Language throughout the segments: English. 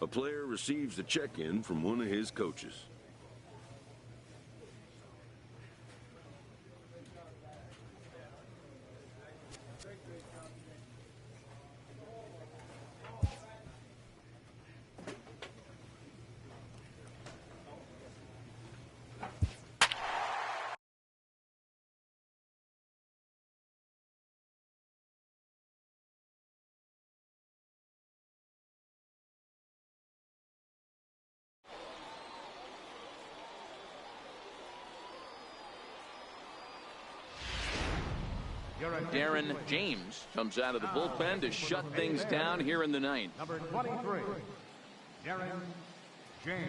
A player receives a check-in from one of his coaches. Darren James comes out of the bullpen to shut things down here in the ninth. Number 23, Darren James.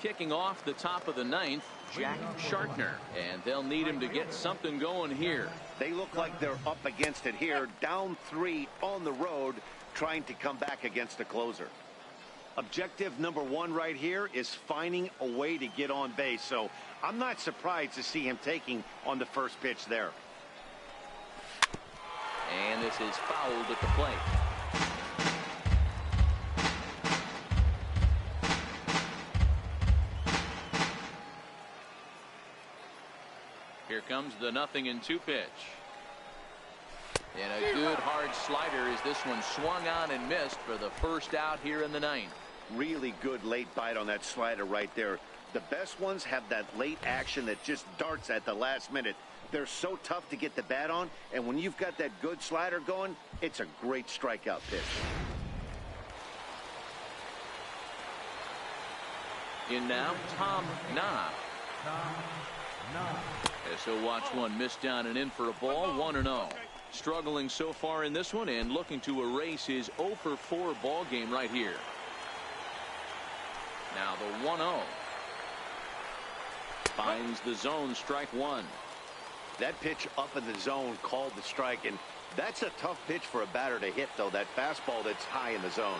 Kicking off the top of the ninth, Jack Shartner, and they'll need him to get something going here. They look like they're up against it here, down 3 on the road, trying to come back against a closer. Objective number 1 right here is finding a way to get on base, so I'm not surprised to see him taking on the first pitch there. And this is fouled at the plate. Here comes the 0-2 pitch. And a good hard slider as this one swung on and missed for the first out here in the ninth. Really good late bite on that slider right there. The best ones have that late action that just darts at the last minute. They're so tough to get the bat on, and when you've got that good slider going, it's a great strikeout pitch. In now, Tom Nah. As he'll watch one miss down and in for a ball, 1-0. Struggling so far in this one and looking to erase his 0-for-4 ball game right here. Now the 1-0. Finds the zone, strike 1. That pitch up in the zone called the strike, and that's a tough pitch for a batter to hit, though, that fastball that's high in the zone.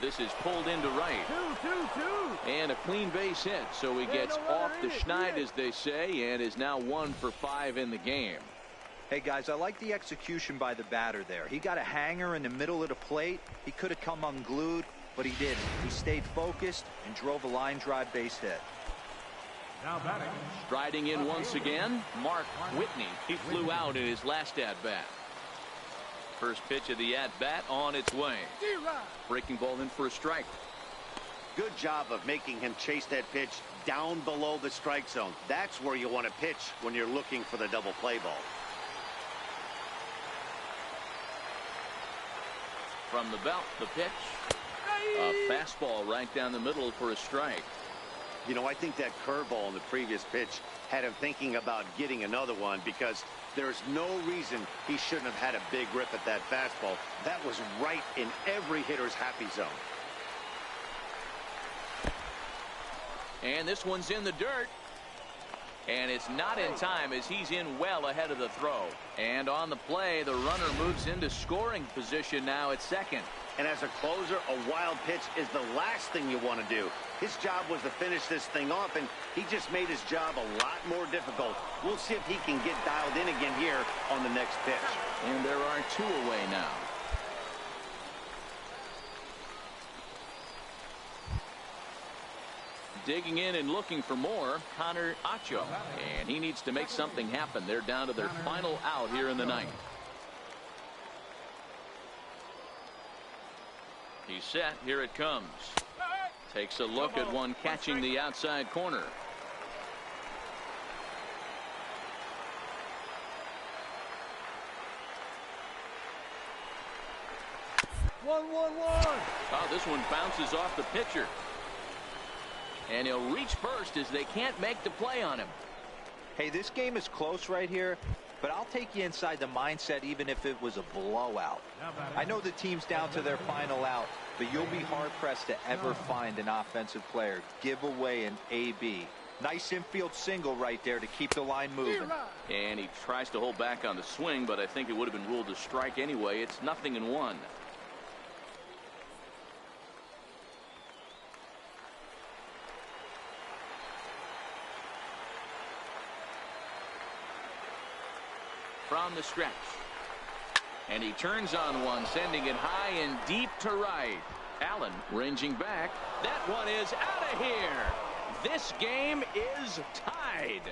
This is pulled into right. And a clean base hit, so he gets off the schneid, as they say, and is now 1 for 5 in the game. Hey guys, I like the execution by the batter there. He got a hanger in the middle of the plate. He could have come unglued, but he didn't. He stayed focused and drove a line drive base hit. Now batting. Striding in once again, Mark Whitney. He flew out in his last at-bat. First pitch of the at-bat on its way. Breaking ball in for a strike. Good job of making him chase that pitch down below the strike zone. That's where you want to pitch when you're looking for the double play ball. From the belt, the pitch. A fastball right down the middle for a strike. You know, I think that curveball in the previous pitch had him thinking about getting another one, because there's no reason he shouldn't have had a big rip at that fastball. That was right in every hitter's happy zone. And this one's in the dirt. And it's not in time, as he's in well ahead of the throw. And on the play, the runner moves into scoring position now at second. And as a closer, a wild pitch is the last thing you want to do. His job was to finish this thing off, and he just made his job a lot more difficult. We'll see if he can get dialed in again here on the next pitch. And there are 2 away now. Digging in and looking for more, Connor Acho. And he needs to make something happen. They're down to their final out here in the ninth. He's set. Here it comes. Takes a look at one catching the outside corner. Oh, this one bounces off the pitcher. And he'll reach first as they can't make the play on him. Hey, this game is close right here, but I'll take you inside the mindset even if it was a blowout. I know the team's down to their final out, but you'll be hard-pressed to ever find an offensive player give away an AB. Nice infield single right there to keep the line moving. And he tries to hold back on the swing, but I think it would have been ruled a strike anyway. It's 0-1. From the stretch. And he turns on one, sending it high and deep to right. Allen ranging back. That one is out of here. This game is tied.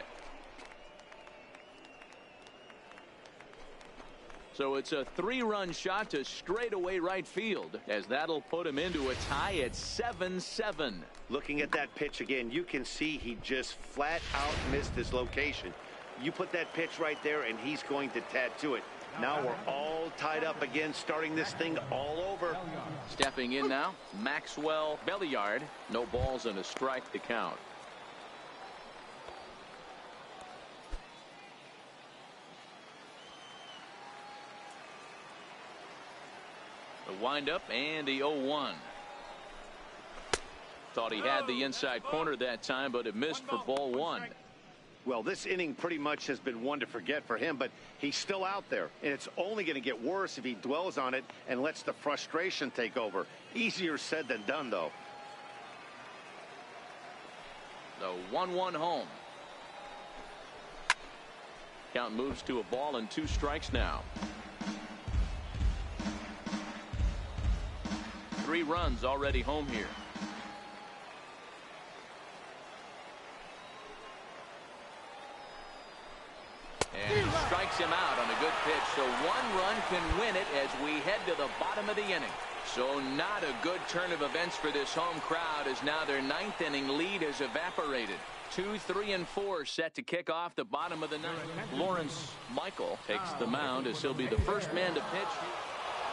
So it's a 3-run shot to straightaway right field, as that'll put him into a tie at 7-7. Looking at that pitch again, you can see he just flat out missed his location. You put that pitch right there and he's going to tattoo it. Now we're all tied up again, starting this thing all over. Stepping in now, Maxwell Belliard. No balls and a strike to count. The windup and the 0-1. Thought he had the inside corner that time, but it missed for ball 1. Well, this inning pretty much has been one to forget for him, but he's still out there, and it's only going to get worse if he dwells on it and lets the frustration take over. Easier said than done, though. The 1-1 home. Count moves to a ball and 2 strikes now. 3 runs already home here. And he strikes him out on a good pitch, so 1 run can win it as we head to the bottom of the inning. So not a good turn of events for this home crowd, as now their 9th inning lead has evaporated. 2, 3, and 4 set to kick off the bottom of the 9th. Lawrence Michael takes the mound as he'll be the first man to pitch.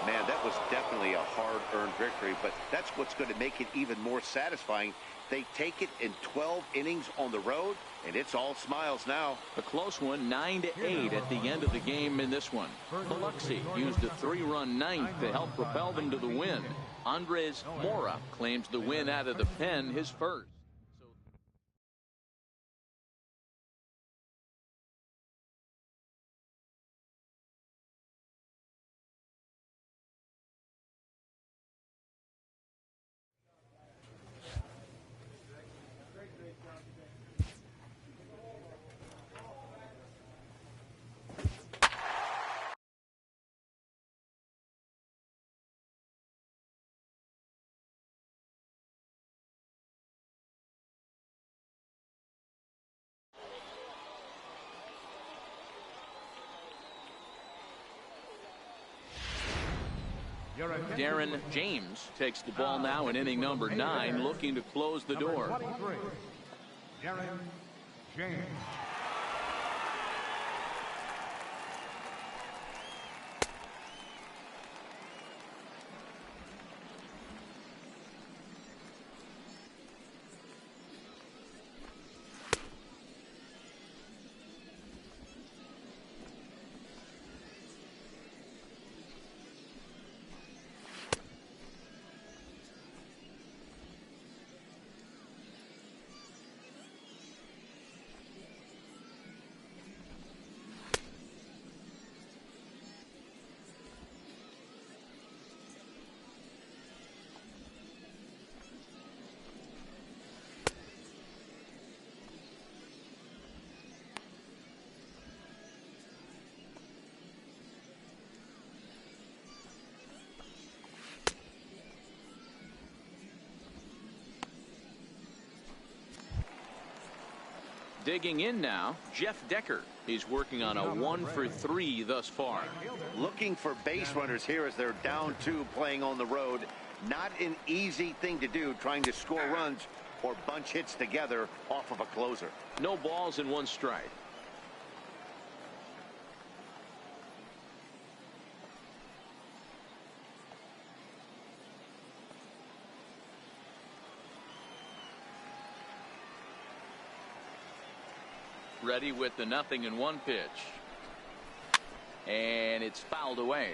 Man, that was definitely a hard-earned victory, but that's what's going to make it even more satisfying. They take it in 12 innings on the road, and it's all smiles now. A close one, 9-8 at the end of the game in this one. Biloxi used a 3-run 9th to help propel them to the win. Andres Mora claims the win out of the pen, his first. Darren James takes the ball now in inning number 9, looking to close the door. 23, Darren James. Digging in now, Jeff Decker. He's working on a 1-for-3 thus far. Looking for base runners here as they're down 2 playing on the road. Not an easy thing to do, trying to score runs or bunch hits together off of a closer. No balls and 1 strike. Ready with the 0-1 pitch. And it's fouled away.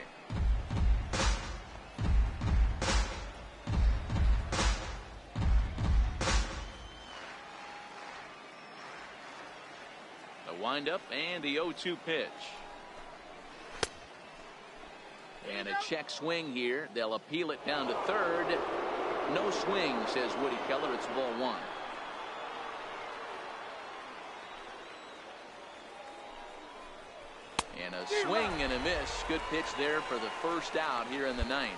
The windup and the 0-2 pitch. And a check swing here. They'll appeal it down to third. No swing, says Woody Keller. It's ball one. And a swing and a miss. Good pitch there for the first out here in the ninth.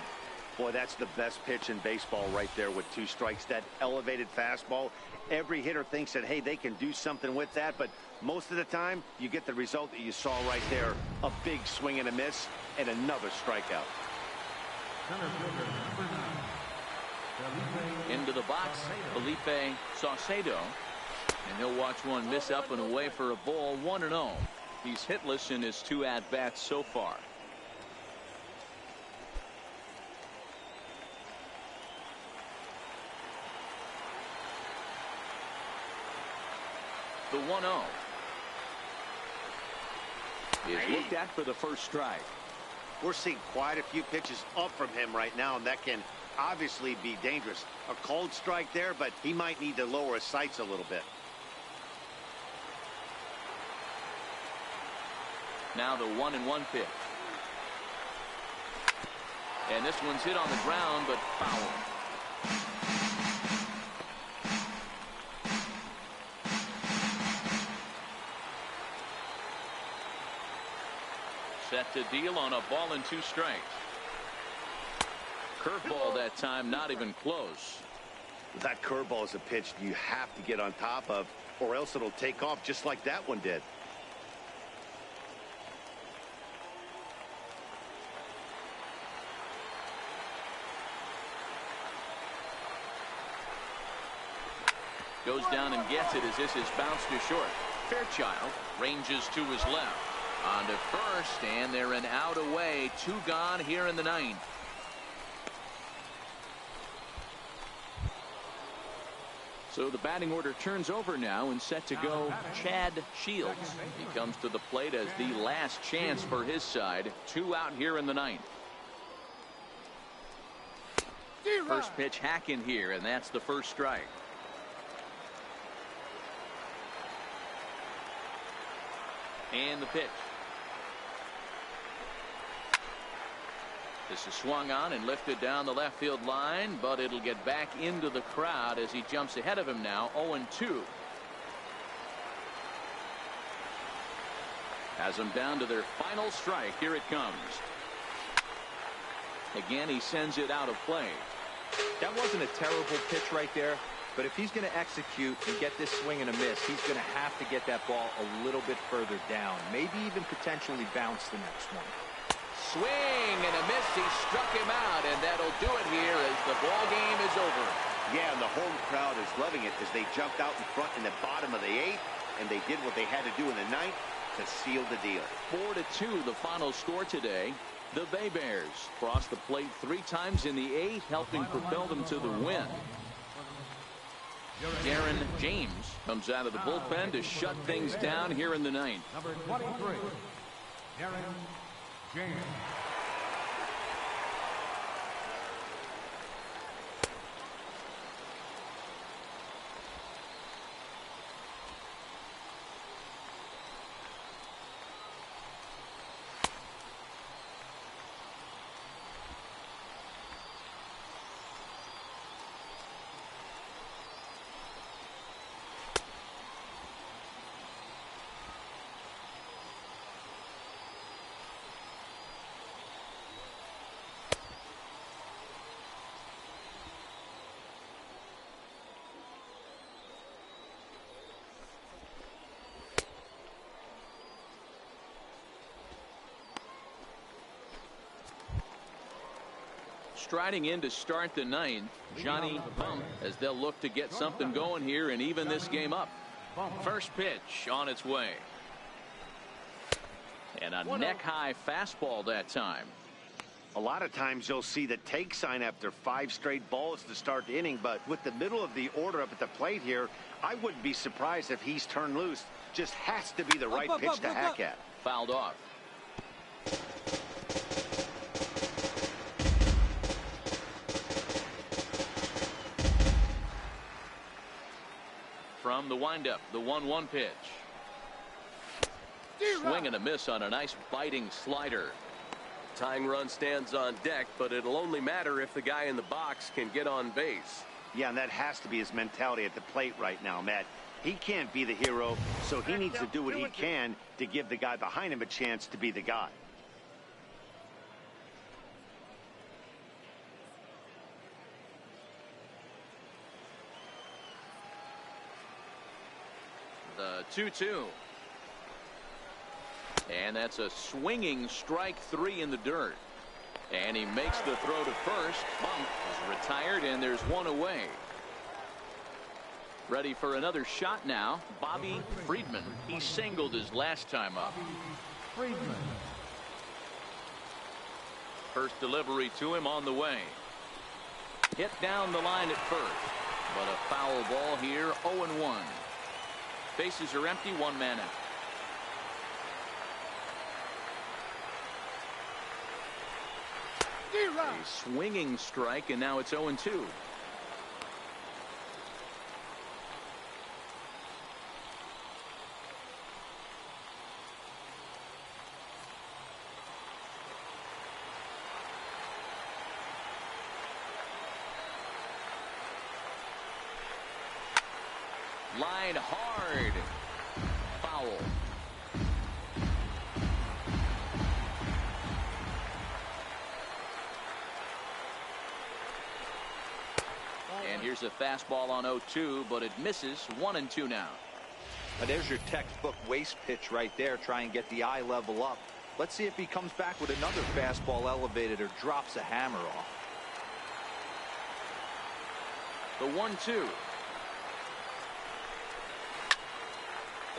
Boy, that's the best pitch in baseball right there with 2 strikes. That elevated fastball. Every hitter thinks that, hey, they can do something with that. But most of the time, you get the result that you saw right there. A big swing and a miss and another strikeout. Into the box, Felipe Saucedo. And he'll watch one miss up and away for a ball. 1-0. He's hitless in his 2 at-bats so far. The 1-0 is looked at for the first strike. We're seeing quite a few pitches up from him right now, and that can obviously be dangerous. A cold strike there, but he might need to lower his sights a little bit. Now the 1-1 pitch. And this one's hit on the ground, but foul. Set to deal on a ball and 2 strikes. Curveball that time, not even close. That curveball is a pitch you have to get on top of, or else it'll take off just like that one did. Goes down and gets it as this is bounced to short. Fairchild ranges to his left. On to first, and they're an out away. 2 gone here in the ninth. So the batting order turns over now and set to go Chad Shields. He comes to the plate as the last chance for his side. 2 out here in the ninth. First pitch hack in here, and that's the first strike. And the pitch. This is swung on and lifted down the left field line, but it'll get back into the crowd as he jumps ahead of him now. 0-2. Has them down to their final strike. Here it comes. Again, he sends it out of play. That wasn't a terrible pitch right there, but if he's going to execute and get this swing and a miss, he's going to have to get that ball a little bit further down, maybe even potentially bounce the next one. Swing and a miss. He struck him out, and that'll do it here as the ball game is over. Yeah, and the home crowd is loving it as they jumped out in front in the bottom of the 8th, and they did what they had to do in the 9th to seal the deal. 4-2 the final score today. The Bay Bears crossed the plate 3 times in the 8th, helping propel them to the win. Darren James comes out of the bullpen to shut things down here in the 9th. Number 23, Darren James. Striding in to start the 9th, Johnny Bump, as they'll look to get something going here and even this game up. First pitch on its way. And a neck-high fastball that time. A lot of times you'll see the take sign after 5 straight balls to start the inning, but with the middle of the order up at the plate here, I wouldn't be surprised if he's turned loose. Just has to be the right pitch to hack at. Fouled off. From the windup, the 1-1 pitch. Swing and a miss on a nice biting slider. Tying run stands on deck, but it'll only matter if the guy in the box can get on base. Yeah, and that has to be his mentality at the plate right now, Matt. He can't be the hero, so he needs to do what he can to give the guy behind him a chance to be the guy. The 2-2. And that's a swinging strike 3 in the dirt. And he makes the throw to first. Bump is retired, and there's one away. Ready for another shot now. Bobby Friedman. He singled his last time up. Friedman. First delivery to him on the way. Hit down the line at first. But a foul ball here, 0-1. Bases are empty, one man out. A swinging strike, and now it's 0-2. Line hard. Foul. And here's a fastball on 0-2, but it misses. 1-2 now. But there's your textbook waste pitch right there. Try and get the eye level up. Let's see if he comes back with another fastball elevated or drops a hammer off. The 1-2.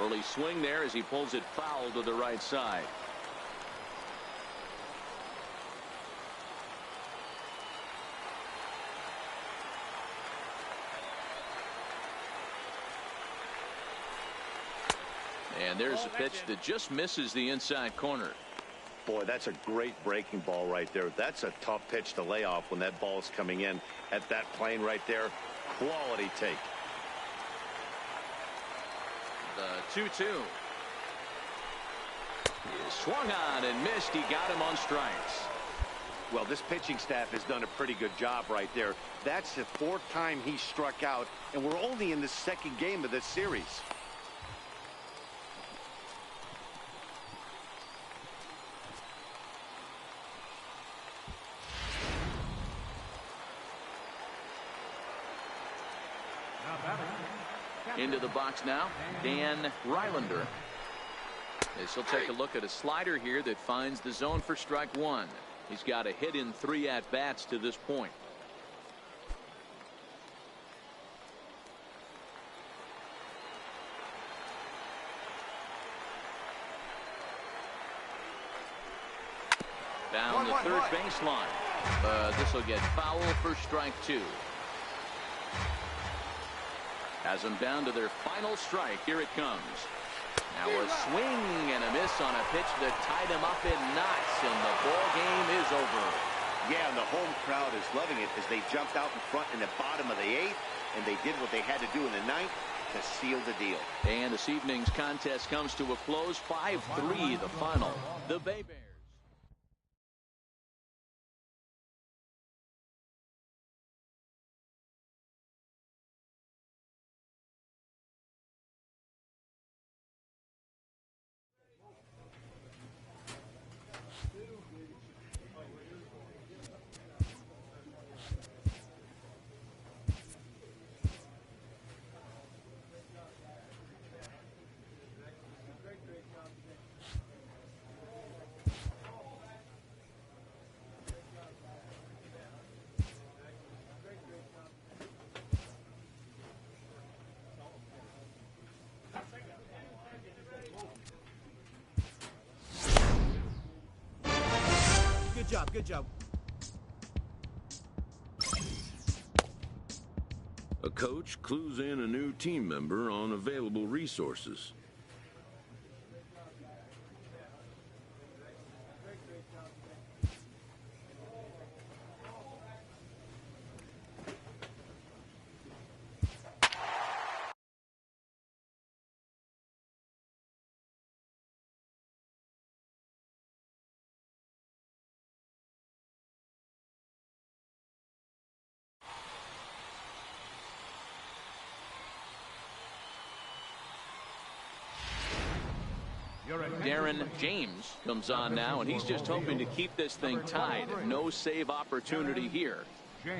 Early swing there as he pulls it foul to the right side. And there's a pitch that just misses the inside corner. Boy, that's a great breaking ball right there. That's a tough pitch to lay off when that ball's coming in at that plane right there. Quality take. The 2-2. He swung on and missed. He got him on strikes. Well, this pitching staff has done a pretty good job right there. That's the 4th time he struck out, and we're only in the 2nd game of this series. Into the box now, Dan Rylander. As he'll take a look at a slider here that finds the zone for strike 1. He's got a hit in 3 at-bats to this point. Down the third baseline. This will get foul for strike 2. Has them down to their final strike. Here it comes. Now a swing and a miss on a pitch that tied him up in knots, and the ball game is over. Yeah, and the home crowd is loving it as they jumped out in front in the bottom of the 8th, and they did what they had to do in the 9th to seal the deal. And this evening's contest comes to a close. 5-3 the final. The Bay Bears. Good job. A coach clues in a new team member on available resources. Aaron James comes on now, and he's just hoping to keep this thing tied. No save opportunity here. James.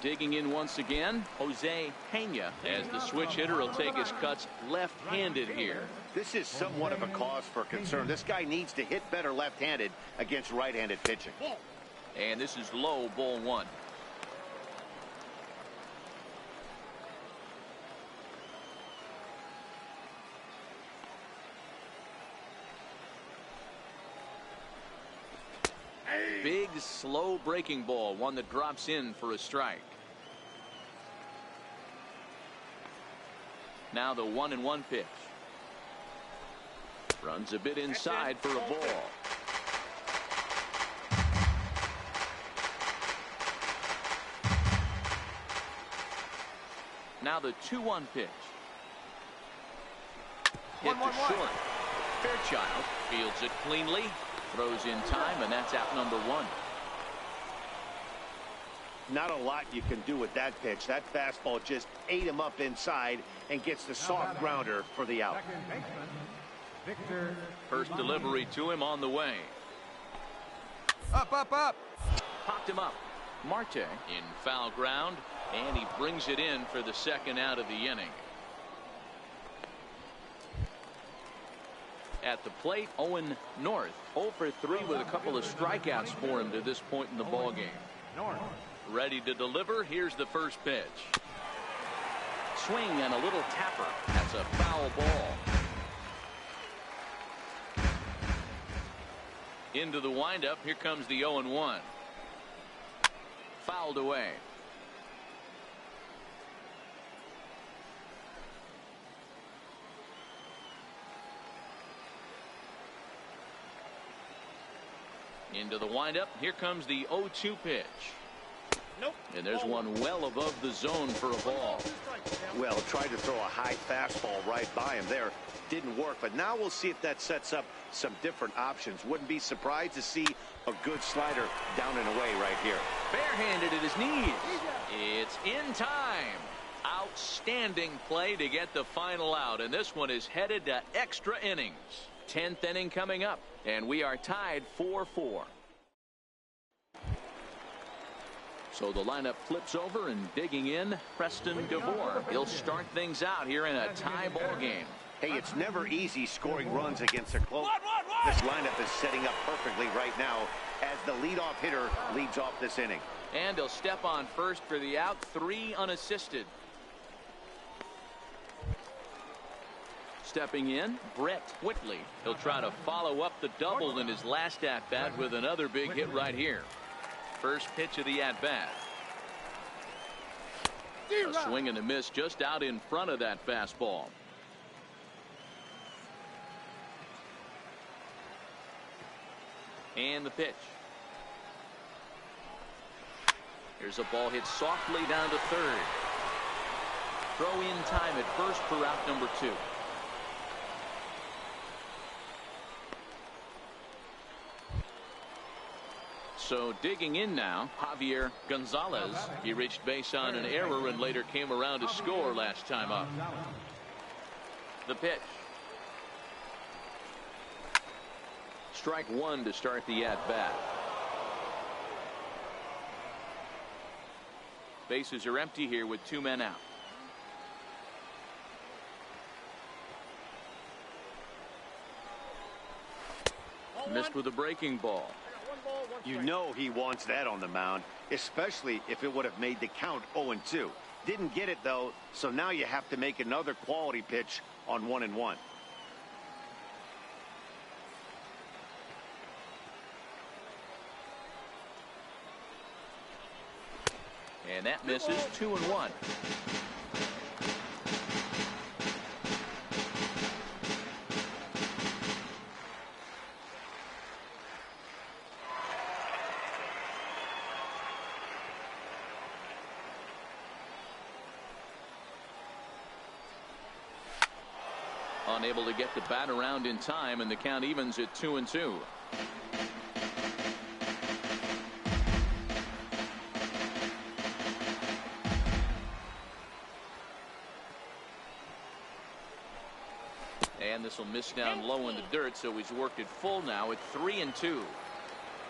Digging in once again, Jose Pena, as the switch hitter will take his cuts left-handed here. This is somewhat of a cause for concern. This guy needs to hit better left-handed against right-handed pitching. And this is low, ball one. Big, slow breaking ball, one that drops in for a strike. Now the 1-1 pitch. Runs a bit inside for a ball. Now the 2-1 pitch. Hit to short. Fairchild fields it cleanly. Throws in time, and that's out number one. Not a lot you can do with that pitch. That fastball just ate him up inside and gets the soft grounder for the out. Second baseman, Victor. First delivery to him on the way. Up, up, up. Popped him up. Marte in foul ground, and he brings it in for the second out of the inning. At the plate, Owen North 0 for 3 with a couple of strikeouts for him to this point in the ball game. North. Ready to deliver. Here's the first pitch. Swing and a little tapper. That's a foul ball. Into the windup. Here comes the 0-1. Fouled away. Into the windup. Here comes the 0-2 pitch. Nope. And there's one well above the zone for a ball. Well, tried to throw a high fastball right by him there. Didn't work, but now we'll see if that sets up some different options. Wouldn't be surprised to see a good slider down and away right here. Barehanded at his knees. It's in time. Outstanding play to get the final out, and this one is headed to extra innings. 10th inning coming up, and we are tied 4-4. So the lineup flips over, and digging in, Preston DeVore. He'll start things out here in a tie ball game. Hey, it's never easy scoring runs against a close. This lineup is setting up perfectly right now as the leadoff hitter leads off this inning. And he'll step on first for the out, 3 unassisted. Stepping in, Brett Whitley. He'll try to follow up the double in his last at-bat with another big hit right here. First pitch of the at-bat. A swing and a miss just out in front of that fastball. And the pitch. Here's a ball hit softly down to third. Throw in time at first for out number 2. So digging in now, Javier Gonzalez. He reached base on an error and later came around to score last time up. The pitch. Strike 1 to start the at-bat. Bases are empty here with 2 men out. Missed with a breaking ball. You know he wants that on the mound, especially if it would have made the count 0-2. Didn't get it, though, so now you have to make another quality pitch on 1-1. And that misses. 2-1. Unable to get the bat around in time, and the count evens at 2-2. And this will miss down low in the dirt, so he's worked it full now at 3-2.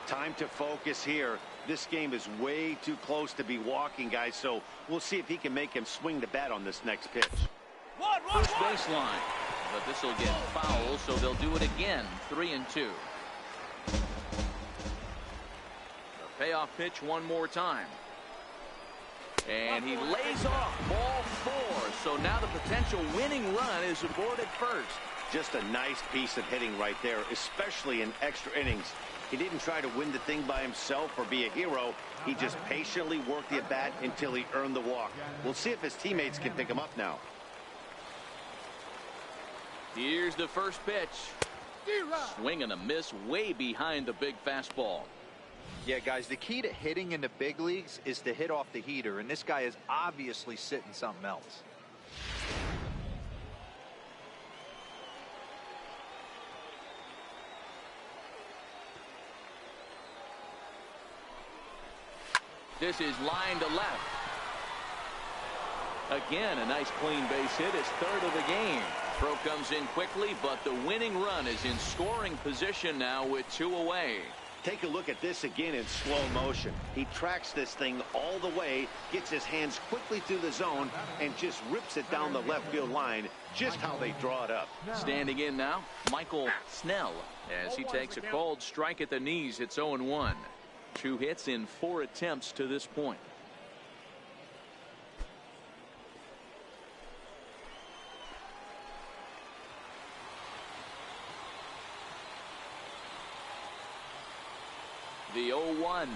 Time to focus here. This game is way too close to be walking, guys, so we'll see if he can make him swing the bat on this next pitch. First baseline. But this will get foul, so they'll do it again. 3-2. The payoff pitch one more time. And he lays off ball 4. So now the potential winning run is aboard at first. Just a nice piece of hitting right there, especially in extra innings. He didn't try to win the thing by himself or be a hero. He just patiently worked the at-bat until he earned the walk. We'll see if his teammates can pick him up now. Here's the first pitch. Swing and a miss way behind the big fastball. Yeah, guys, the key to hitting in the big leagues is to hit off the heater, and this guy is obviously sitting something else. This is line to left. Again, a nice clean base hit, his third of the game. Throw comes in quickly, but the winning run is in scoring position now with 2 away. Take a look at this again in slow motion. He tracks this thing all the way, gets his hands quickly through the zone, and just rips it down the left field line, just how they draw it up. Standing in now, Michael Snell, as he takes a cold strike at the knees. It's 0-1. 2 hits in 4 attempts to this point. The 0-1.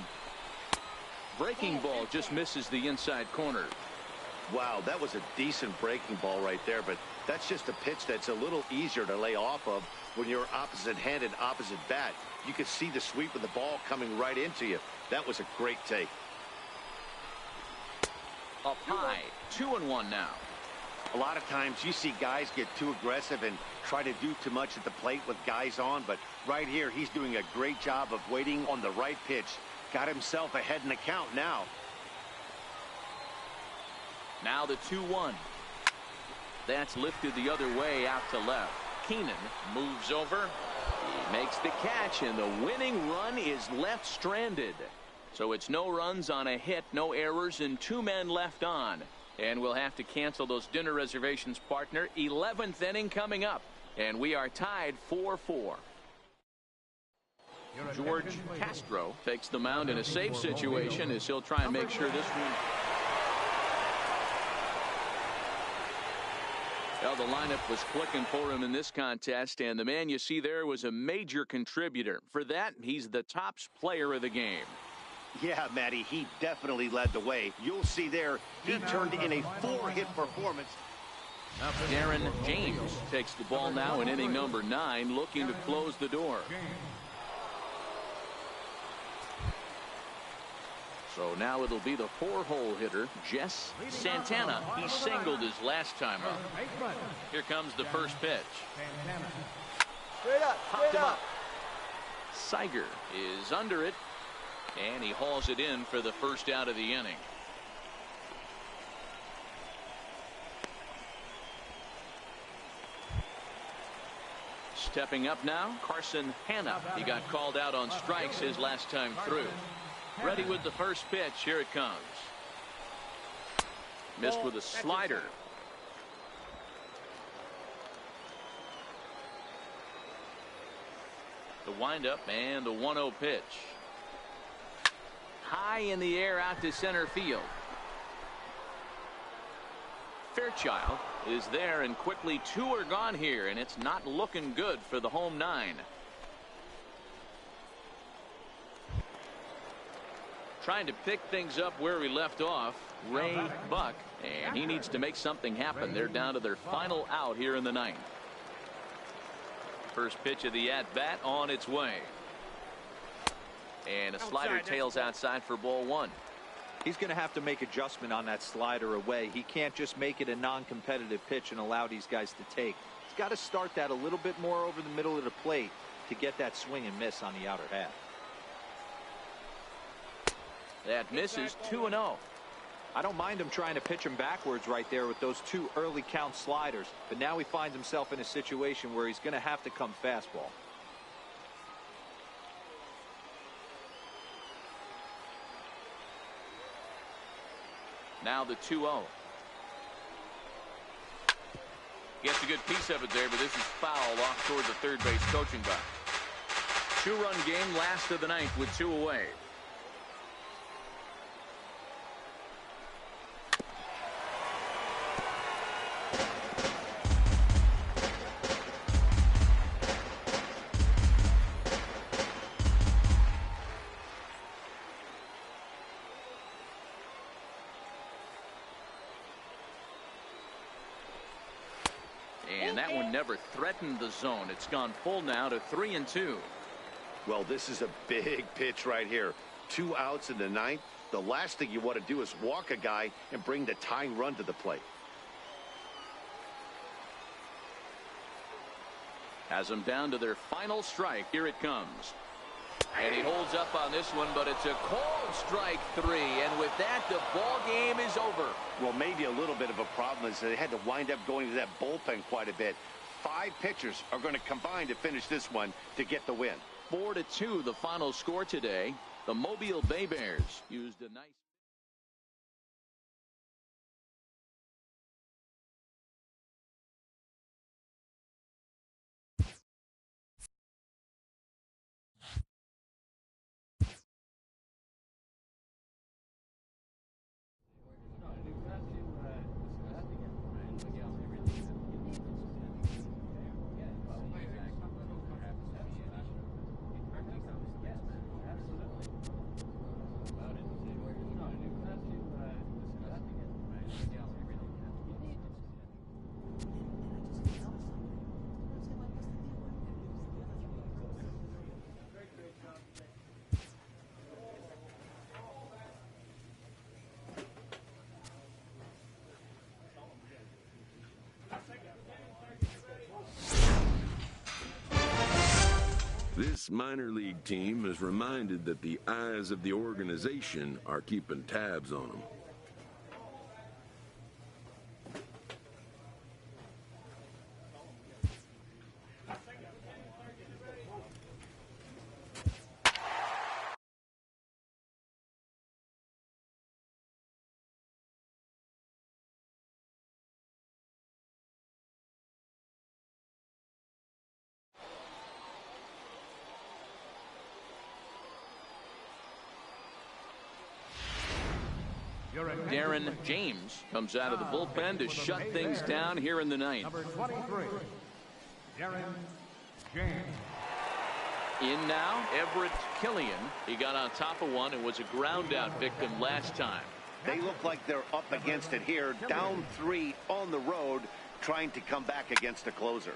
Breaking ball just misses the inside corner. Wow, that was a decent breaking ball right there, but that's just a pitch that's a little easier to lay off of when you're opposite-handed, opposite bat. You could see the sweep of the ball coming right into you. That was a great take. Up high, 2-1 now. A lot of times you see guys get too aggressive and try to do too much at the plate with guys on, but right here he's doing a great job of waiting on the right pitch. Got himself ahead in the count now. Now the 2-1. That's lifted the other way out to left. Keenan moves over. He makes the catch, and the winning run is left stranded. So it's no runs on a hit, no errors, and 2 men left on. And we'll have to cancel those dinner reservations, partner. 11th inning coming up, and we are tied 4-4. George Castro takes the mound in a safe situation as he'll try and make sure this one. Well, the lineup was clicking for him in this contest, and the man you see there was a major contributor. For that, he's the top player of the game. Yeah, Matty, he definitely led the way. You'll see there, he turned in a 4-hit performance. Darren James takes the ball now in inning number 9, looking to close the door. So now it'll be the 4-hole hitter, Jess Santana. He singled his last time up. Here comes the first pitch. Popped him up. Siger is under it, and he hauls it in for the first out of the inning. Stepping up now, Carson Hanna. He got called out on strikes his last time through. Ready with the first pitch. Here it comes. Missed with a slider. The windup and the 1-0 pitch. High in the air out to center field. Fairchild is there, and quickly 2 are gone here, and it's not looking good for the home 9. Trying to pick things up where we left off, Ray Buck, and he needs to make something happen. They're down to their final out here in the ninth. First pitch of the at-bat on its way. And a slider tails outside for ball one. He's going to have to make adjustment on that slider away. He can't just make it a non-competitive pitch and allow these guys to take. He's got to start that a little bit more over the middle of the plate to get that swing and miss on the outer half. That misses 2-0. I don't mind him trying to pitch him backwards right there with those two early count sliders, but now he finds himself in a situation where he's going to have to come fastball. Now the 2-0. Gets a good piece of it there, but this is foul off toward the third base coaching box. 2-run game, last of the ninth with 2 away. And that one never threatened the zone. It's gone full now to 3-2. Well, this is a big pitch right here. 2 outs in the ninth. The last thing you want to do is walk a guy and bring the tying run to the plate. Has them down to their final strike. Here it comes. And he holds up on this one, but it's a cold strike 3. And with that, the ball game is over. Well, maybe a little bit of a problem is they had to wind up going to that bullpen quite a bit. 5 pitchers are going to combine to finish this one to get the win. 4-2 the final score today. The Mobile Bay Bears used a nice This minor league team is reminded that the eyes of the organization are keeping tabs on them. Darren James comes out of the bullpen to shut things down here in the ninth. Number 23, Darren James. In now, Everett Killian. He got on top of one and was a ground out victim last time. They look like they're up against it here, down 3 on the road, trying to come back against a closer.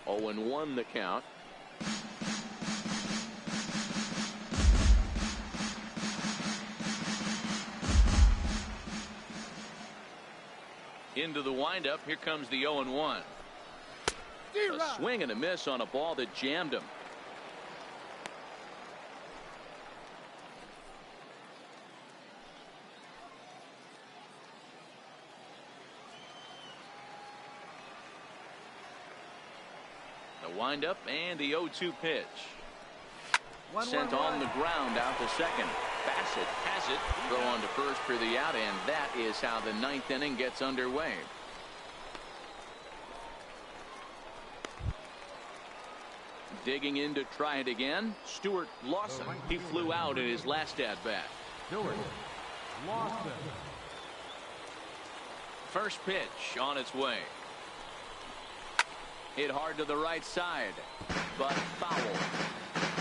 0-1 the count. Into the windup. Here comes the 0-1. A swing and a miss on a ball that jammed him. The windup and the 0-2 pitch. Sent on the ground out to second. Bassett has it. Throw on to first for the out, and that is how the ninth inning gets underway. Digging in to try it again, Stuart Lawson. He flew out in his last at-bat. Stuart Lawson. First pitch on its way. Hit hard to the right side, but foul.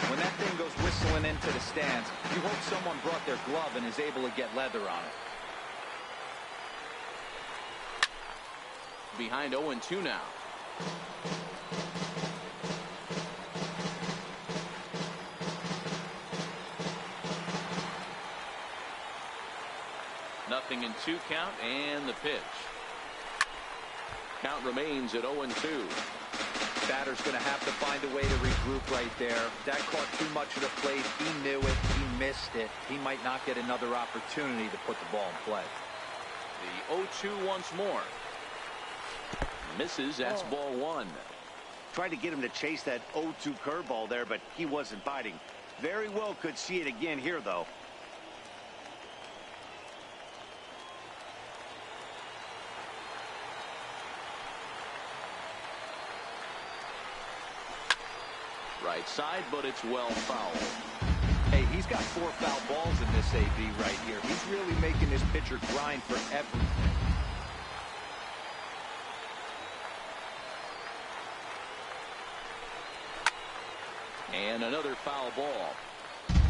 When that thing goes whistling going into the stands. You hope someone brought their glove and is able to get leather on it. Behind 0-2 now. Nothing in 2 count, and the pitch. Count remains at 0-2. Batter's going to have to find a way to regroup right there. That caught too much of the plate. He knew it. He missed it. He might not get another opportunity to put the ball in play. The 0-2 once more. Misses. That's ball 1. Tried to get him to chase that 0-2 curveball there, but he wasn't biting. Very well could see it again here, though. Right side, but it's well fouled. Hey, he's got 4 foul balls in this AB right here. He's really making this pitcher grind for everything. And another foul ball.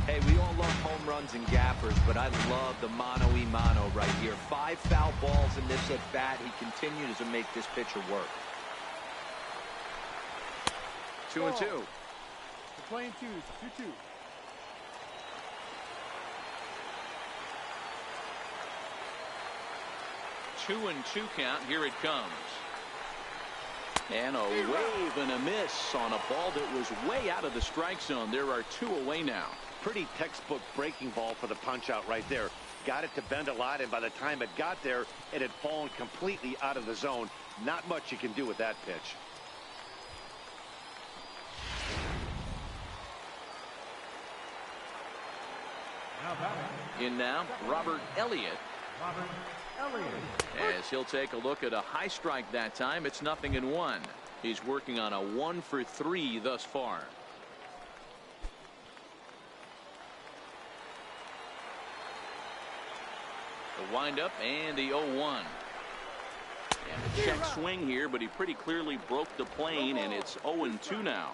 Hey, we all love home runs and gappers, but I love the mano-y-mano right here. 5 foul balls in this at-bat. He continues to make this pitcher work. 2-2. The playing 2-2. 2-2 count. Here it comes. And a wave and a miss on a ball that was way out of the strike zone. There are 2 away now. Pretty textbook breaking ball for the punch out right there. Got it to bend a lot, and by the time it got there, it had fallen completely out of the zone. Not much you can do with that pitch. In now, Robert Elliott. Robert Elliott. As he'll take a look at a high strike that time. It's 0-1. He's working on a 1-for-3 thus far. The windup and the 0-1. And a check swing here, but he pretty clearly broke the plane, and it's 0-2 now.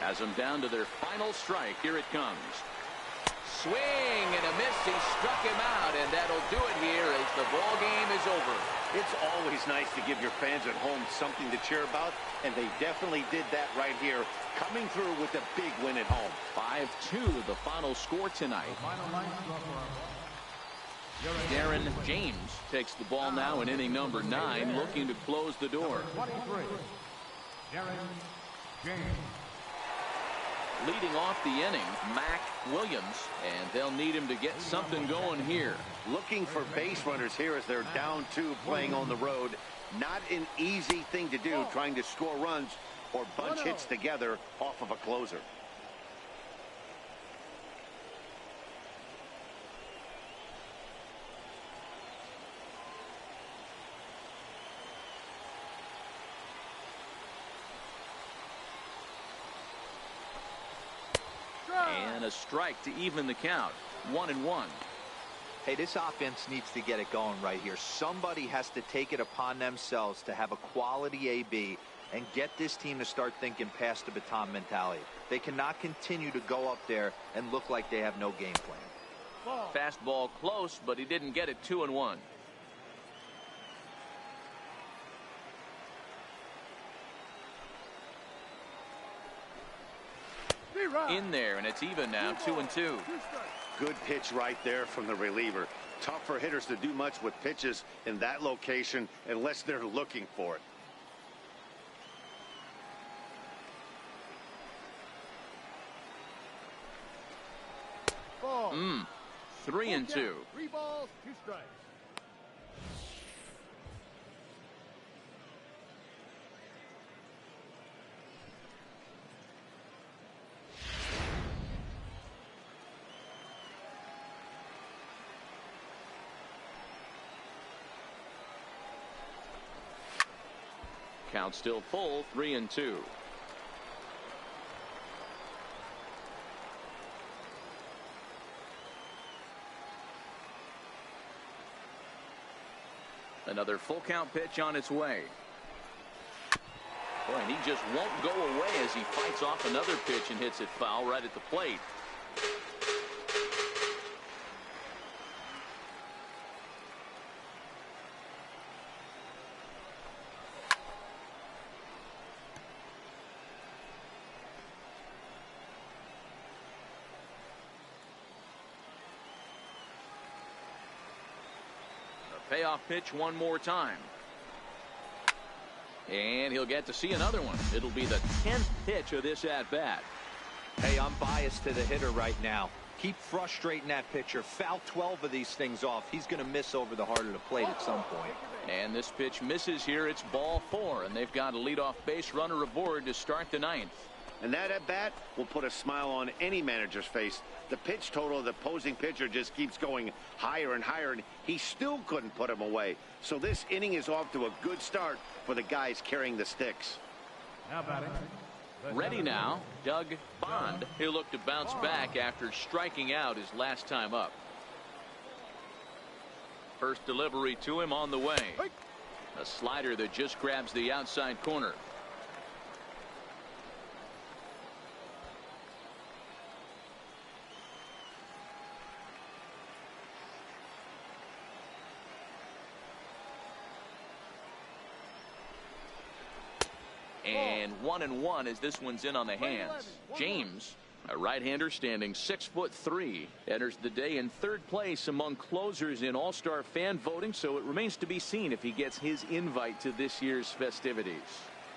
Has them down to their final strike. Here it comes. Swing and a miss. He struck him out, and that'll do it here as the ball game is over. It's always nice to give your fans at home something to cheer about, and they definitely did that right here, coming through with a big win at home. 5-2 the final score tonight. Darren James takes the ball now in inning number 9, looking to close the door. 23. Darren James. Leading off the inning, Mac Williams, and they'll need him to get something going here. Looking for base runners here as they're down 2 playing on the road. Not an easy thing to do, trying to score runs or bunch hits together off of a closer. And a strike to even the count. 1-1. Hey, this offense needs to get it going right here. Somebody has to take it upon themselves to have a quality AB and get this team to start thinking past the baton mentality. They cannot continue to go up there and look like they have no game plan. Fastball close, but he didn't get it. 2-1. In there, and it's even now. 2-2. Good pitch right there from the reliever. Tough for hitters to do much with pitches in that location unless they're looking for it. Ball. 3-2. 3 balls, 2 strikes. Count still full. 3-2. Another full count pitch on its way. Boy, and he just won't go away as he fights off another pitch and hits it foul right at the plate. A payoff pitch one more time. And he'll get to see another one. It'll be the 10th pitch of this at-bat. Hey, I'm biased to the hitter right now. Keep frustrating that pitcher. Foul 12 of these things off. He's going to miss over the heart of the plate at some point. And this pitch misses here. It's ball 4, and they've got a leadoff base runner aboard to start the 9th. And that at-bat will put a smile on any manager's face. The pitch total of the opposing pitcher just keeps going higher and higher, and he still couldn't put him away. So this inning is off to a good start for the guys carrying the sticks. Now batting. Ready now, Doug Bond. He'll look to bounce back after striking out his last time up. First delivery to him on the way. A slider that just grabs the outside corner. And 1-1 as this one's in on the hands. James, a right-hander standing 6'3", enters the day in 3rd place among closers in All-Star fan voting, so it remains to be seen if he gets his invite to this year's festivities.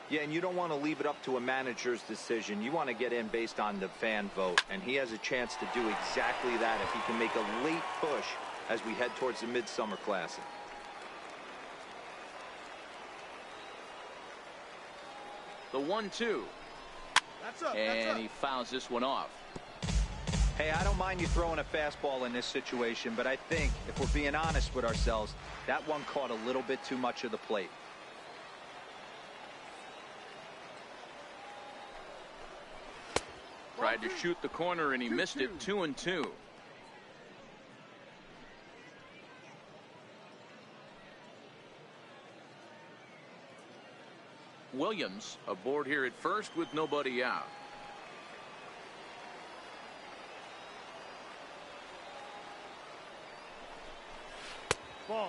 Yeah, and you don't want to leave it up to a manager's decision. You want to get in based on the fan vote, and he has a chance to do exactly that if he can make a late push as we head towards the Midsummer Classic. The 1-2. And he fouls this one off. Hey, I don't mind you throwing a fastball in this situation, but I think if we're being honest with ourselves, that one caught a little bit too much of the plate. Tried to shoot the corner and he missed it. 2-2. Williams aboard here at first with nobody out.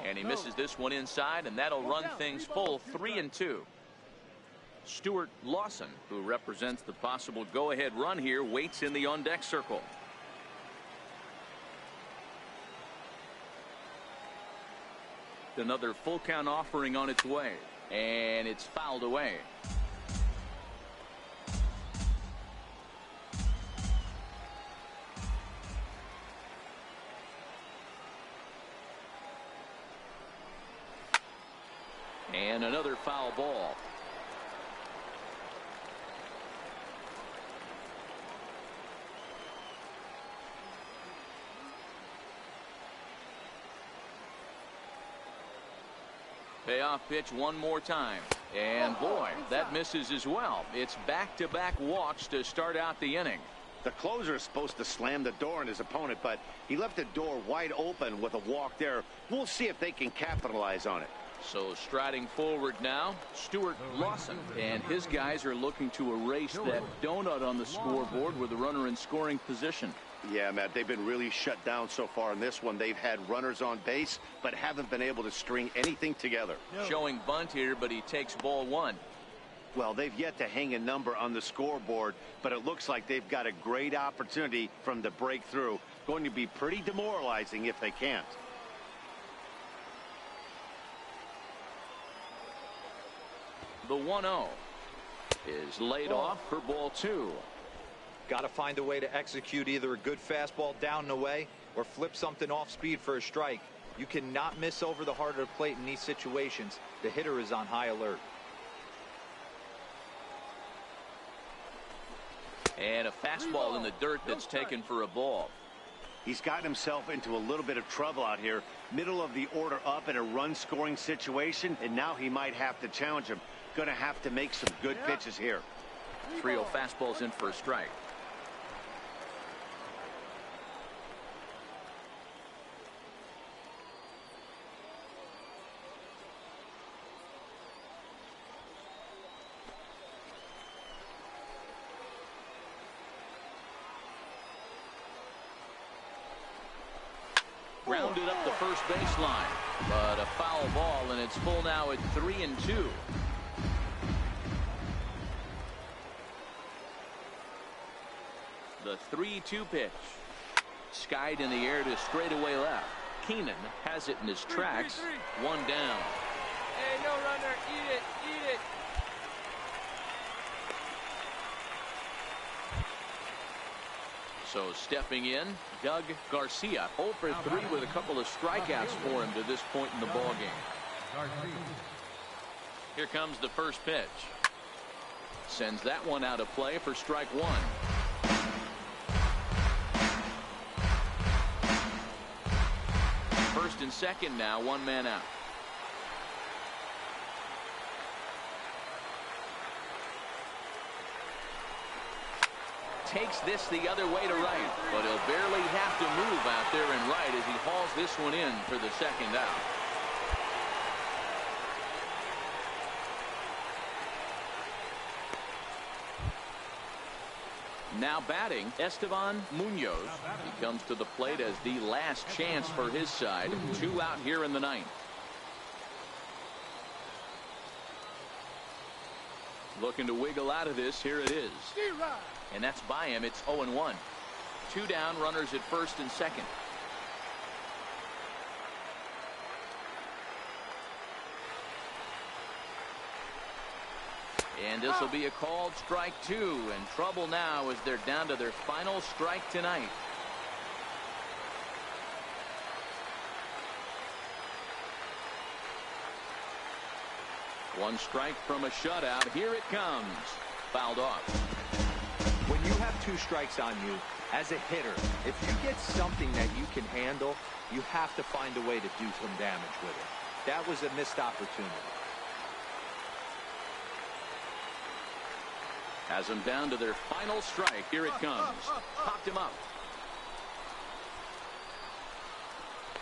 And he misses this one inside, and that'll run things full. 3-2. Stuart Lawson, who represents the possible go-ahead run here, waits in the on-deck circle. Another full count offering on its way. And it's fouled away. And another foul ball. Payoff pitch one more time. And boy, that misses as well. It's back-to-back walks to start out the inning. The closer is supposed to slam the door on his opponent, but he left the door wide open with a walk there. We'll see if they can capitalize on it. So striding forward now, Stuart Lawson, and his guys are looking to erase that donut on the scoreboard with the runner in scoring position. Yeah, Matt, they've been really shut down so far in this one. They've had runners on base, but haven't been able to string anything together. Showing bunt here, but he takes ball 1. Well, they've yet to hang a number on the scoreboard, but it looks like they've got a great opportunity from the breakthrough. Going to be pretty demoralizing if they can't. The 1-0 is laid off for ball 2. Got to find a way to execute either a good fastball down the way or flip something off speed for a strike. You cannot miss over the heart of the plate in these situations. The hitter is on high alert. And a fastball in the dirt that's taken for a ball. He's gotten himself into a little bit of trouble out here. Middle of the order up in a run-scoring situation, and now he might have to challenge him. Going to have to make some good pitches here. 3-0 fastballs in for a strike. pounded up the first baseline, but a foul ball, and it's full now at 3-2. The 3-2 pitch. Skied in the air to straightaway left. Keenan has it in his tracks. One down. Hey, no runner. Eat it. Eat it. So stepping in, Doug Garcia. 0 for 3 with a couple of strikeouts for him to this point in the ballgame. Here comes the first pitch. Sends that one out of play for strike one. First and second now, one man out. Takes this the other way to right, but he'll barely have to move out there in right as he hauls this one in for the second out. Now batting, Esteban Munoz. He comes to the plate as the last chance for his side. 2 out here in the ninth. Looking to wiggle out of this. Here it is. And that's by him. It's 0-1. 2 down, runners at first and second. And this will be a called strike 2, and trouble now as they're down to their final strike tonight. One strike from a shutout. Here it comes. Fouled off. When you have 2 strikes on you, as a hitter, if you get something that you can handle, you have to find a way to do some damage with it. That was a missed opportunity. Has them down to their final strike. Here it comes. Popped him up.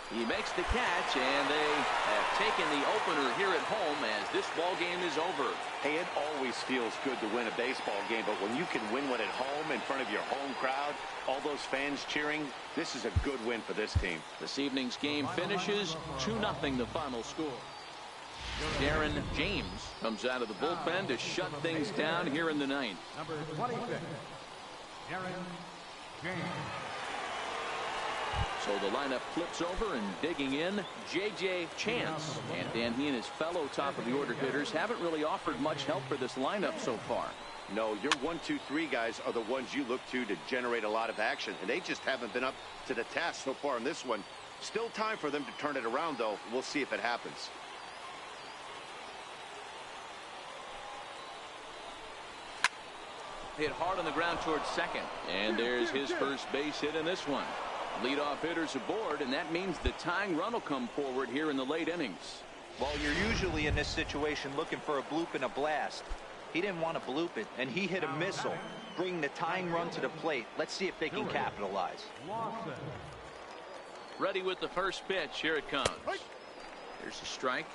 He makes the catch, and they have taken the opener here at home as this ball game is over. Hey, it always feels good to win a baseball game, but when you can win one at home in front of your home crowd, all those fans cheering, this is a good win for this team. This evening's game finishes 2-0 the final score. Darren James comes out of the bullpen to shut things down here in the ninth. Number 26, Darren James. So the lineup flips over, and digging in, J.J. Chance. And he and his fellow top of the order hitters haven't really offered much help for this lineup so far. No, your 1, 2, 3 guys are the ones you look to generate a lot of action, and they just haven't been up to the task so far in this one. Still time for them to turn it around, though. We'll see if it happens. Hit hard on the ground towards second. And there's his first base hit in this one. Leadoff hitters aboard, and that means the tying run will come forward here in the late innings. Well, you're usually in this situation looking for a bloop and a blast. He didn't want to bloop it, and he hit a missile, bringing the tying run to the plate. Let's see if they can capitalize. Ready with the first pitch. Here it comes. Here's a strike.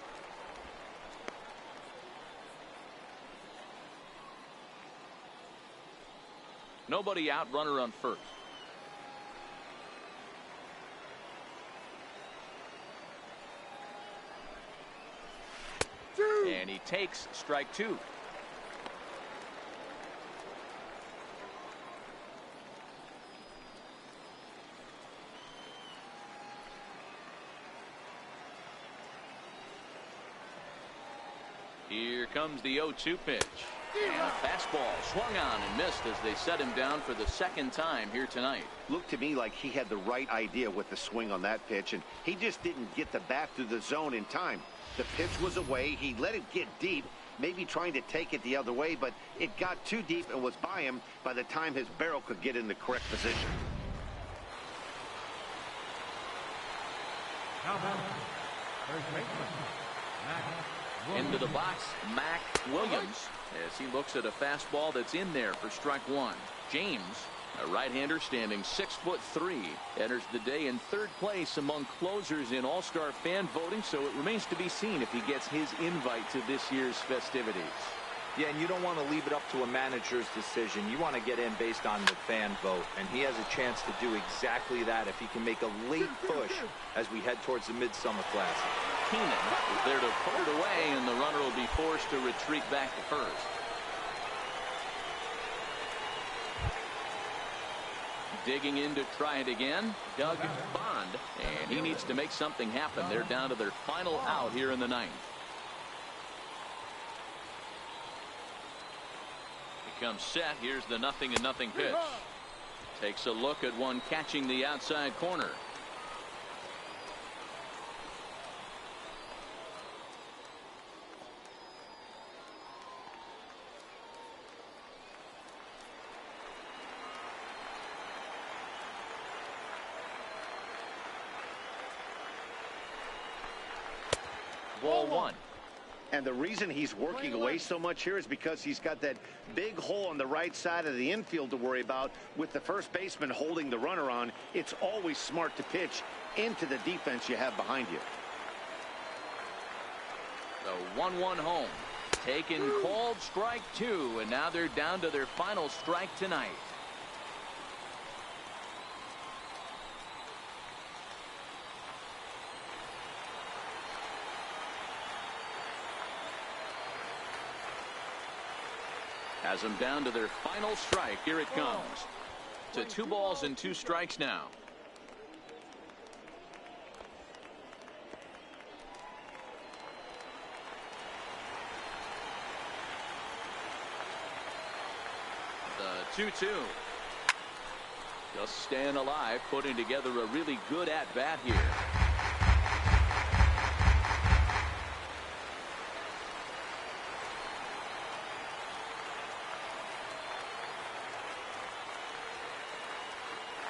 Nobody out, runner on first. And he takes strike 2. Here comes the 0-2 pitch. And a fastball swung on and missed as they set him down for the second time here tonight. Looked to me like he had the right idea with the swing on that pitch, and he just didn't get the bat through the zone in time. The pitch was away. He let it get deep, maybe trying to take it the other way, but it got too deep and was by him by the time his barrel could get in the correct position. Into the box, Mac Williams, as he looks at a fastball that's in there for strike 1. James, a right-hander standing 6'3", enters the day in 3rd place among closers in All-Star fan voting, so it remains to be seen if he gets his invite to this year's festivities. Yeah, and you don't want to leave it up to a manager's decision. You want to get in based on the fan vote, and he has a chance to do exactly that if he can make a late push as we head towards the Midsummer Classic. Keenan is there to put it away, and the runner will be forced to retreat back to first. Digging in to try it again, Doug Bond, and he needs to make something happen. They're down to their final out here in the ninth. Comes set. Here's the 0-0 pitch. Takes a look at one catching the outside corner. Ball one. And the reason he's working away so much here is because he's got that big hole on the right side of the infield to worry about. With the first baseman holding the runner on, it's always smart to pitch into the defense you have behind you. The 1-1 home. Taken, called, strike two, and now they're down to their final strike tonight. Has them down to their final strike. Here it comes. To 2 balls and 2 strikes now. The 2-2. Just staying alive, putting together a really good at-bat here.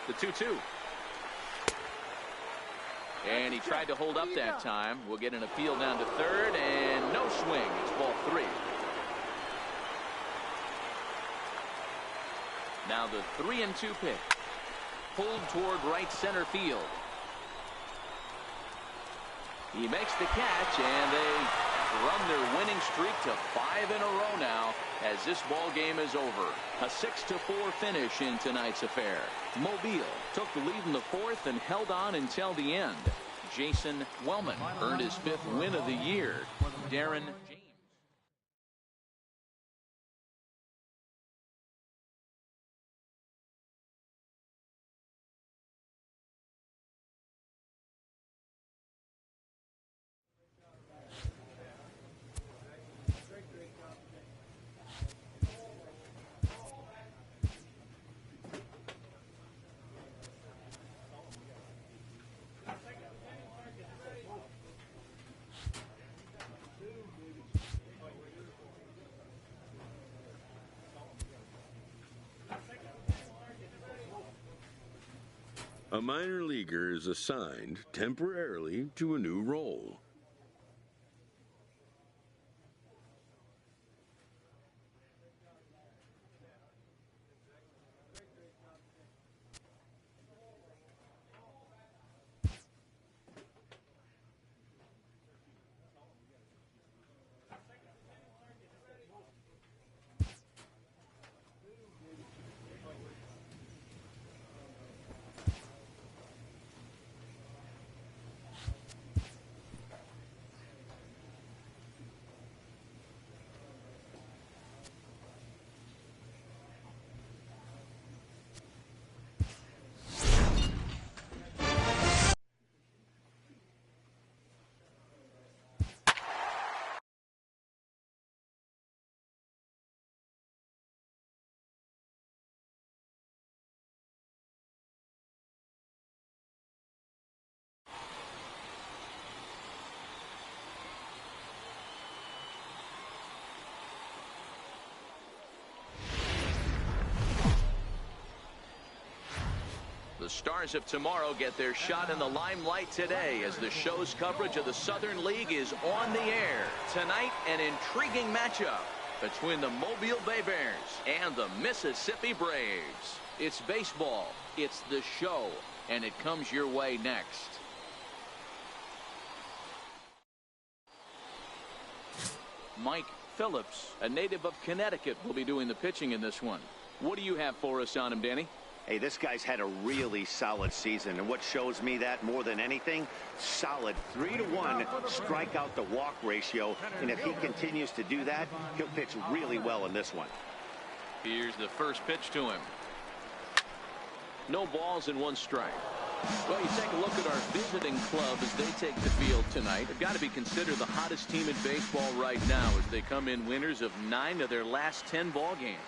The 2-2. And he tried to hold up that time. We'll get an appeal down to third, and no swing. It's ball 3. Now the 3-2 pitch. Pulled toward right center field. He makes the catch, and they run their winning streak to 5 in a row now as this ball game is over. A 6-4 finish in tonight's affair. Mobile took the lead in the 4th and held on until the end. Jason Wellman earned his 5th win of the year. Darren James. A minor leaguer is assigned temporarily to a new role. The Stars of tomorrow get their shot in the limelight today as the show's coverage of the Southern League is on the air. Tonight, an intriguing matchup between the Mobile Bay Bears and the Mississippi Braves. It's baseball, it's the show, and it comes your way next. Mike Phillips, a native of Connecticut, will be doing the pitching in this one. What do you have for us on him, Danny? Hey, this guy's had a really solid season, and what shows me that more than anything, solid 3-to-1 strikeout to walk ratio, and if he continues to do that, he'll pitch really well in this one. Here's the first pitch to him. No balls and 1 strike. Well, you take a look at our visiting club as they take the field tonight. They've got to be considered the hottest team in baseball right now as they come in winners of 9 of their last 10 ball games.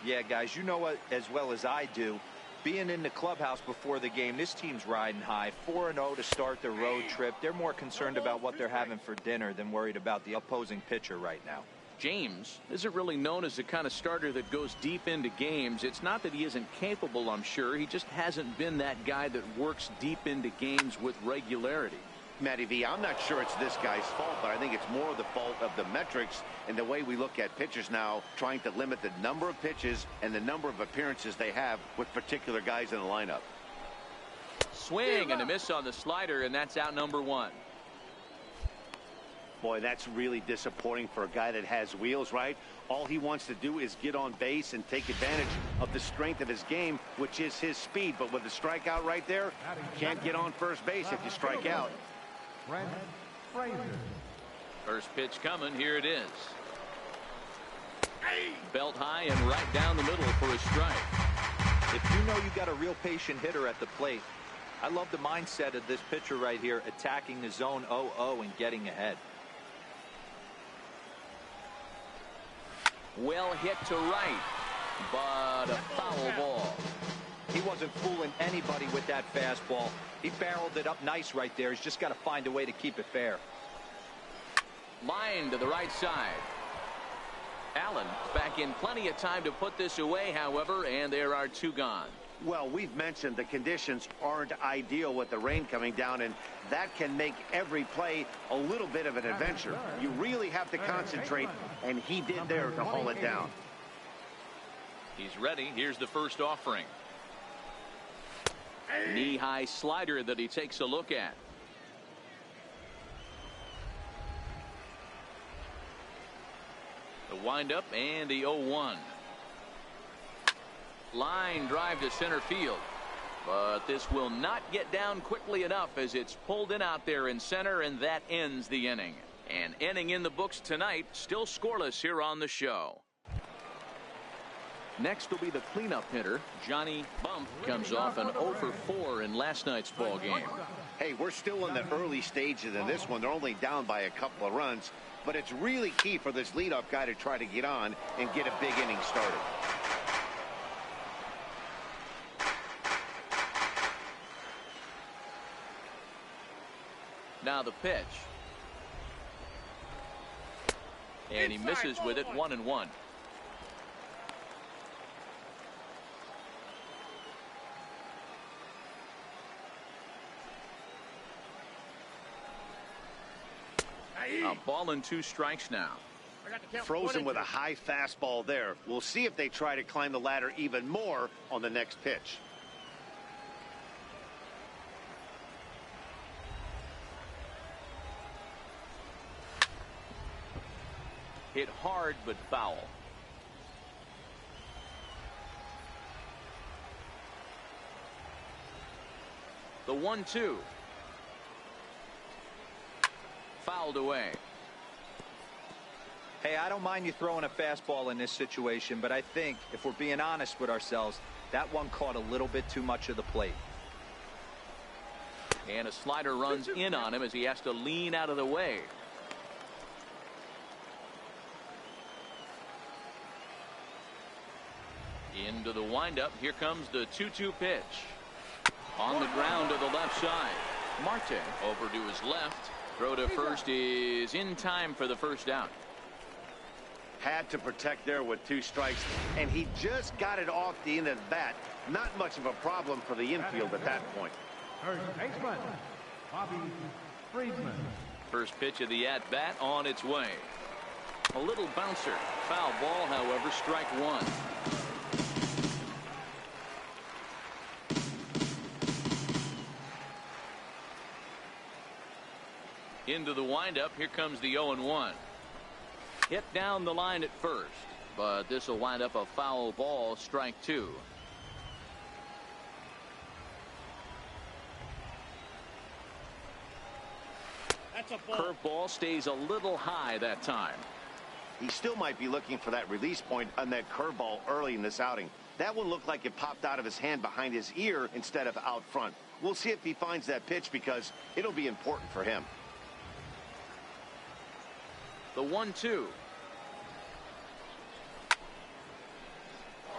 Yeah, guys, you know what as well as I do. Being in the clubhouse before the game, this team's riding high. 4-0 to start their road trip. They're more concerned about what they're having for dinner than worried about the opposing pitcher right now. James isn't really known as the kind of starter that goes deep into games. It's not that he isn't capable, I'm sure. He just hasn't been that guy that works deep into games with regularity. Matty V, I'm not sure it's this guy's fault, but I think it's more the fault of the metrics and the way we look at pitchers now, trying to limit the number of pitches and the number of appearances they have with particular guys in the lineup. Swing and a miss on the slider, and that's out number 1. Boy, that's really disappointing for a guy that has wheels, right? All he wants to do is get on base and take advantage of the strength of his game, which is his speed. But with the strikeout right there, you can't get on first base if you strike out. First pitch coming. Here it is. Belt high and right down the middle for a strike. If you know you got a real patient hitter at the plate, I love the mindset of this pitcher right here, attacking the zone 0-0 and getting ahead. Well hit to right, but a foul ball. He wasn't fooling anybody with that fastball. He barreled it up nice right there. He's just got to find a way to keep it fair. Line to the right side. Allen back in plenty of time to put this away, however, and there are 2 gone. Well, we've mentioned the conditions aren't ideal with the rain coming down, and that can make every play a little bit of an adventure. You really have to concentrate, and he did there to haul it down. He's ready. Here's the first offering. Knee-high slider that he takes a look at. The windup and the 0-1. Line drive to center field, but this will not get down quickly enough as it's pulled in out there in center, and that ends the inning. An inning in the books tonight, still scoreless here on the show. Next will be the cleanup hitter. Johnny Bump comes off an 0 for 4 in last night's ball game. Hey, we're still in the early stages of this one. They're only down by a couple of runs, but it's really key for this leadoff guy to try to get on and get a big inning started. Now the pitch. And he misses with it, 1-1. A ball and 2 strikes now. Frozen with a high fastball there. We'll see if they try to climb the ladder even more on the next pitch. Hit hard but foul. The 1-2. Fouled away. Hey, I don't mind you throwing a fastball in this situation, but I think if we're being honest with ourselves, that one caught a little bit too much of the plate. And a slider runs in on him as he has to lean out of the way. Into the windup. Here comes the 2-2 pitch. On the ground to the left side. Marte over to his left. Throw to first is in time for the first out. Had to protect there with 2 strikes, and he just got it off the end of the bat. Not much of a problem for the infield at that point. First baseman, Bobby Friedman. First pitch of the at-bat on its way. A little bouncer. Foul ball, however, strike 1. Into the windup. Here comes the 0-1. Hit down the line at first, but this will wind up a foul ball, strike two. Curveball stays a little high that time. He still might be looking for that release point on that curveball early in this outing. That one looked like it popped out of his hand behind his ear instead of out front. We'll see if he finds that pitch because it'll be important for him. The 1-2.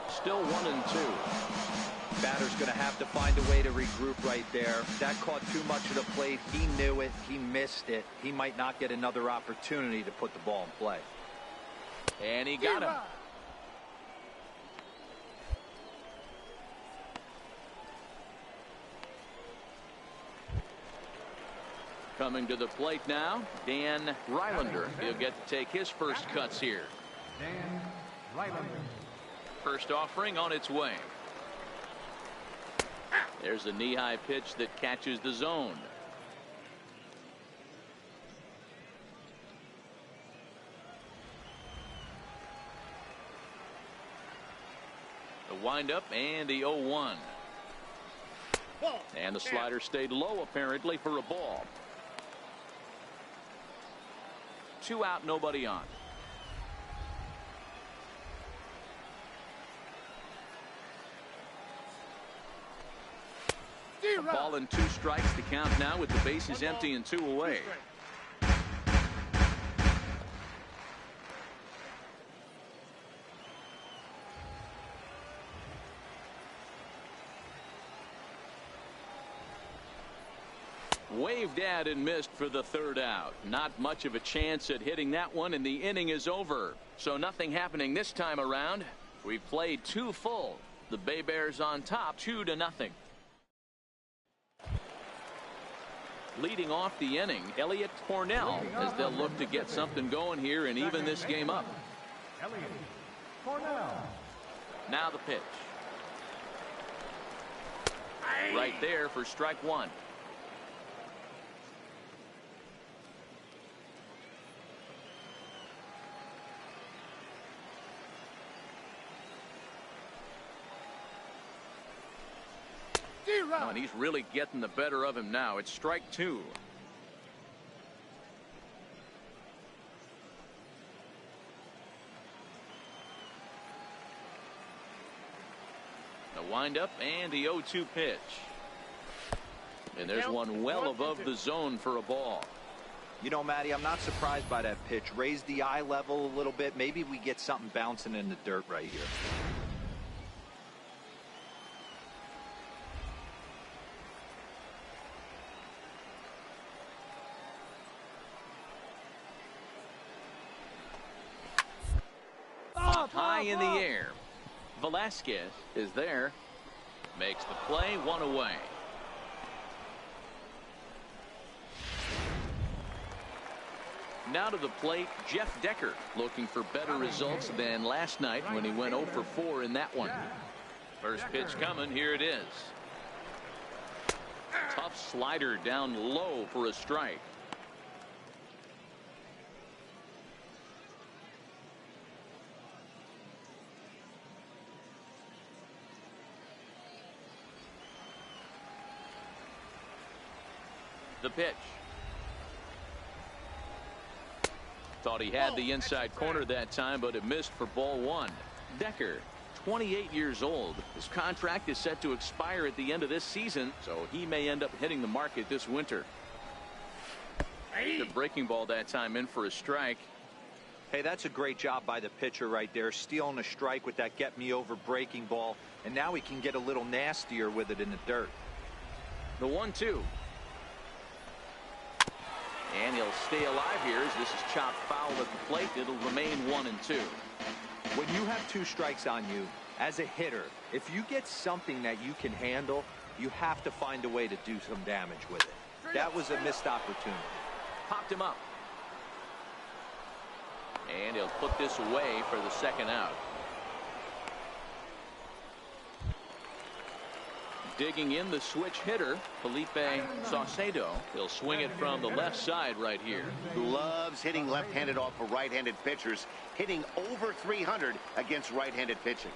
Still 1-2. Batter's going to have to find a way to regroup right there. That caught too much of the plate. He knew it. He missed it. He might not get another opportunity to put the ball in play. And he got him. Coming to the plate now, Dan Rylander. He'll get to take his first cuts here. Dan Rylander. First offering on its way. There's a knee-high pitch that catches the zone. The windup and the 0-1. And the slider stayed low apparently for a ball. 2 out, nobody on. A ball and 2 strikes to count now with the bases empty and 2 away. Waved at and missed for the 3rd out. Not much of a chance at hitting that one, and the inning is over. So nothing happening this time around. We've played 2 full. The Bay Bears on top 2-0. Leading off the inning, Elliot Cornell, as they'll look to get something going here and even this game up. Elliot Cornell. Now the pitch. Right there for strike 1. Oh, and he's really getting the better of him now. It's strike 2. The windup and the 0-2 pitch. And there's one well above the zone for a ball. You know, Matty, I'm not surprised by that pitch. Raise the eye level a little bit. Maybe we get something bouncing in the dirt right here. High in the air. Velasquez is there. Makes the play, 1 away. Now to the plate, Jeff Decker, looking for better results than last night when he went 0 for 4 in that one. First pitch coming, here it is. Tough slider down low for a strike. The pitch. Thought he had the inside corner that time, but it missed for ball 1. Decker, 28 years old. His contract is set to expire at the end of this season, so he may end up hitting the market this winter. Good breaking ball that time, in for a strike. Hey, that's a great job by the pitcher right there, stealing a strike with that get me over breaking ball, and now he can get a little nastier with it in the dirt. The 1-2. And he'll stay alive here as this is chopped foul at the plate. It'll remain 1-2. When you have 2 strikes on you, as a hitter, if you get something that you can handle, you have to find a way to do some damage with it. That was a missed opportunity. Popped him up. And he'll put this away for the 2nd out. digging in the switch hitter, Felipe Saucedo. He'll swing it from the left side right here. Loves hitting left-handed off of right-handed pitchers, hitting over 300 against right-handed pitching.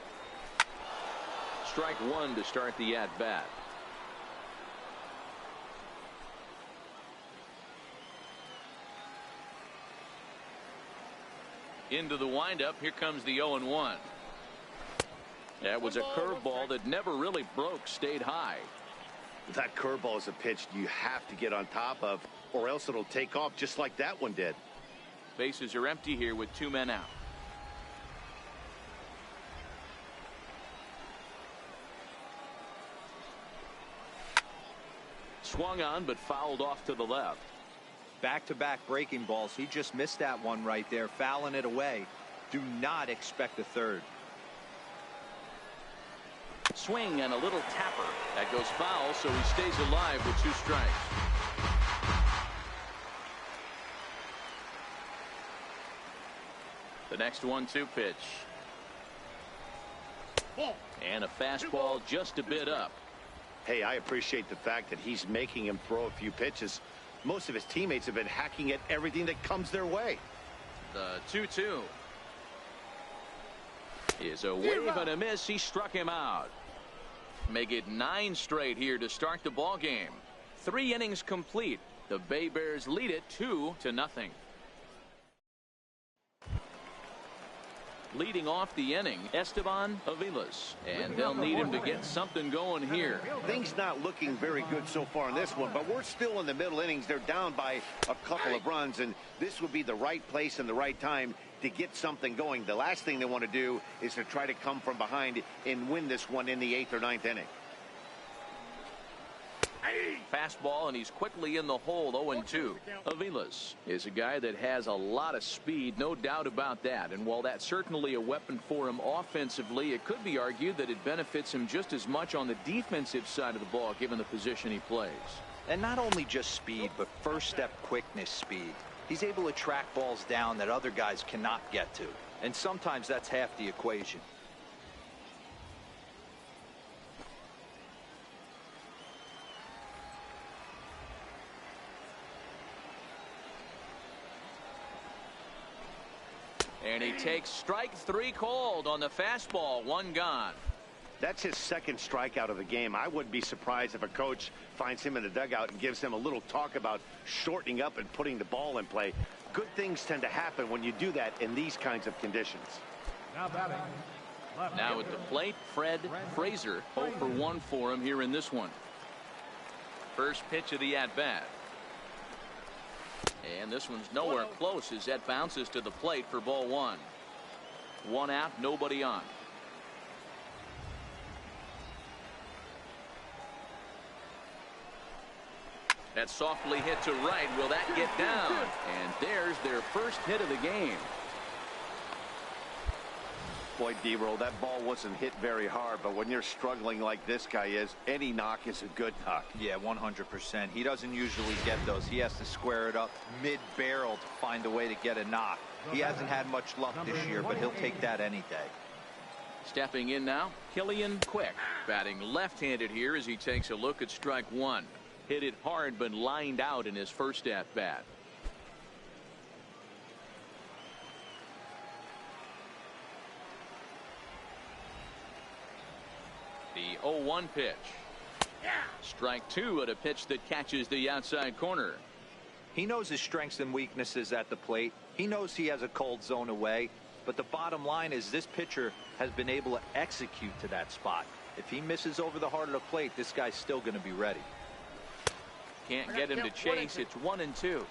Strike one to start the at-bat. Into the windup. Here comes the 0-1. That was a curveball that never really broke, stayed high. That curveball is a pitch you have to get on top of, or else it'll take off just like that one did. Bases are empty here with 2 men out. Swung on but fouled off to the left. Back-to-back breaking balls. He just missed that one right there, fouling it away. Do not expect a third. Swing and a little tapper. That goes foul, so he stays alive with 2 strikes. The next 1-2 pitch. And a fastball just a bit up. Hey, I appreciate the fact that he's making him throw a few pitches. Most of his teammates have been hacking at everything that comes their way. The 2-2 is a wave and a miss. He struck him out. Make it 9 straight here to start the ball game. 3 innings complete. The Bay Bears lead it 2-0. Leading off the inning, Esteban Aviles, and they'll need him to get something going here. Things not looking very good so far in this one, but we're still in the middle innings. They're down by a couple of runs, and this would be the right place and the right time to get something going. The last thing they want to do is to try to come from behind and win this one in the 8th or 9th inning. Fastball, and he's quickly in the hole. 0-2. Aviles is a guy that has a lot of speed, no doubt about that. And while that's certainly a weapon for him offensively, it could be argued that it benefits him just as much on the defensive side of the ball, given the position he plays. And not only just speed, but first step quickness speed. He's able to track balls down that other guys cannot get to. And sometimes that's half the equation. And he takes strike 3 called on the fastball. 1 gone. That's his 2nd strikeout of the game. I wouldn't be surprised if a coach finds him in the dugout and gives him a little talk about shortening up and putting the ball in play. Good things tend to happen when you do that in these kinds of conditions. Now batting. Now at the plate, Fred Frazier. 0 for 1 for him here in this one. First pitch of the at-bat. And this one's nowhere close as that bounces to the plate for ball 1. 1 out, nobody on. That softly hit to right. Will that get down? And there's their first hit of the game. Boy, D-Roll, that ball wasn't hit very hard, but when you're struggling like this guy is, any knock is a good knock. Yeah, 100%. He doesn't usually get those. He has to square it up mid-barrel to find a way to get a knock. He hasn't had much luck this year, but he'll take that any day. Stepping in now, Killian Quick, batting left-handed here as he takes a look at strike 1. Hit it hard but lined out in his first at-bat. The 0-1 pitch. Strike 2 at a pitch that catches the outside corner. He knows his strengths and weaknesses at the plate. He knows he has a cold zone away. But the bottom line is this pitcher has been able to execute to that spot. If he misses over the heart of the plate, this guy's still going to be ready. Can't get him to chase. It's 1-2.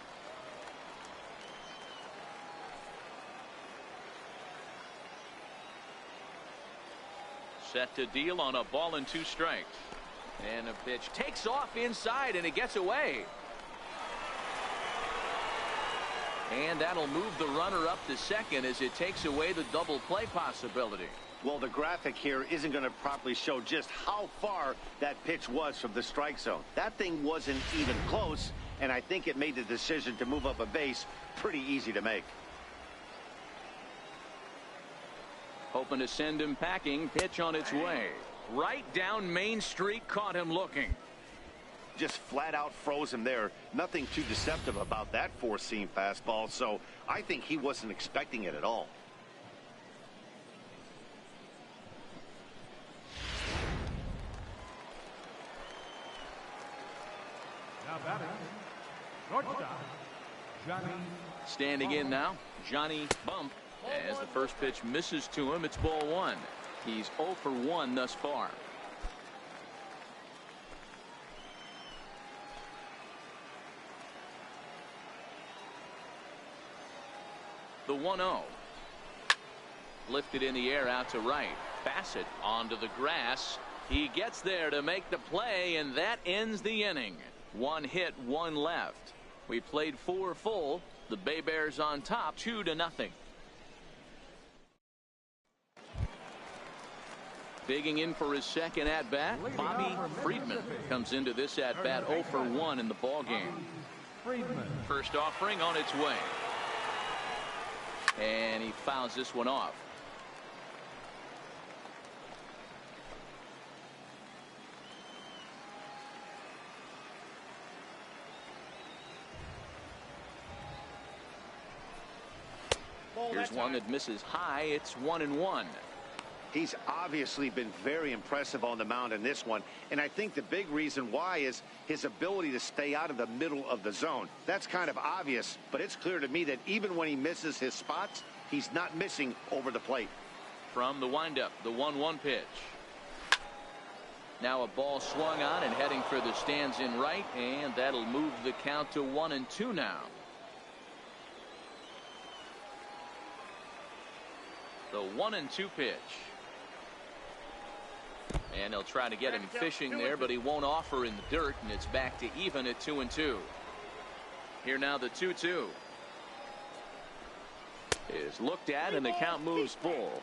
Set to deal on a ball and 2 strikes. And a pitch takes off inside and it gets away. And that'll move the runner up to second as it takes away the double play possibility. Well, the graphic here isn't going to properly show just how far that pitch was from the strike zone. That thing wasn't even close, and I think it made the decision to move up a base pretty easy to make. Hoping to send him packing. Pitch on its way. Right down Main Street, caught him looking. Just flat out froze him there. Nothing too deceptive about that four-seam fastball, so I think he wasn't expecting it at all. Now batting, shortstop, Johnny. Standing in now, Johnny Bump. As the first pitch misses to him, it's ball one. He's 0 for 1 thus far. The 1-0. Lifted in the air out to right. Bassett onto the grass. He gets there to make the play, and that ends the inning. 1 hit, 1 left. We played 4 full. The Bay Bears on top, 2-0. Digging in for his second at-bat, Bobby Friedman comes into this at-bat 0 for 1 in the ballgame. First offering on its way. And he fouls this one off. Here's one that misses high. It's 1-1. He's obviously been very impressive on the mound in this one, and I think the big reason why is his ability to stay out of the middle of the zone. That's kind of obvious, but it's clear to me that even when he misses his spots, he's not missing over the plate. From the windup, the 1-1 pitch. Now a ball swung on and heading for the stands in right, and that'll move the count to 1-2 now. The 1-2 pitch. And he'll try to get him fishing there, but he won't offer in the dirt, and it's back to even at 2-2. Here now the 2-2 is looked at, and the count moves full.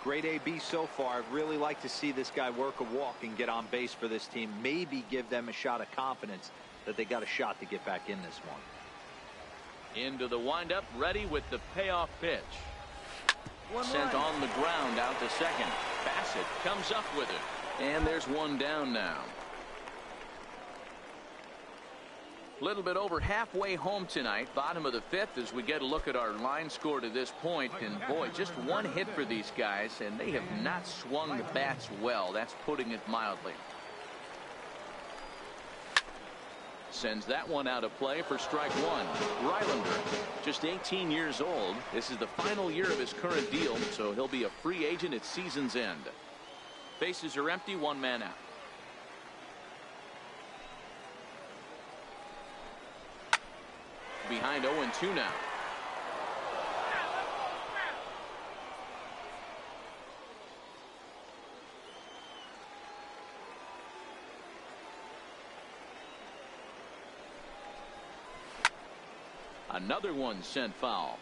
Great AB so far. I'd really like to see this guy work a walk and get on base for this team. Maybe give them a shot of confidence that they got a shot to get back in this one. Into the windup, ready with the payoff pitch. Sent on the ground out to second. Bassett comes up with it. And there's one down now. A little bit over halfway home tonight. Bottom of the 5th as we get a look at our line score to this point. And boy, just 1 hit for these guys, and they have not swung the bats well. That's putting it mildly. Sends that one out of play for strike 1. Rylander, just 18 years old. This is the final year of his current deal, so he'll be a free agent at season's end. Bases are empty, 1 man out. Behind 0-2 now. Another one sent foul.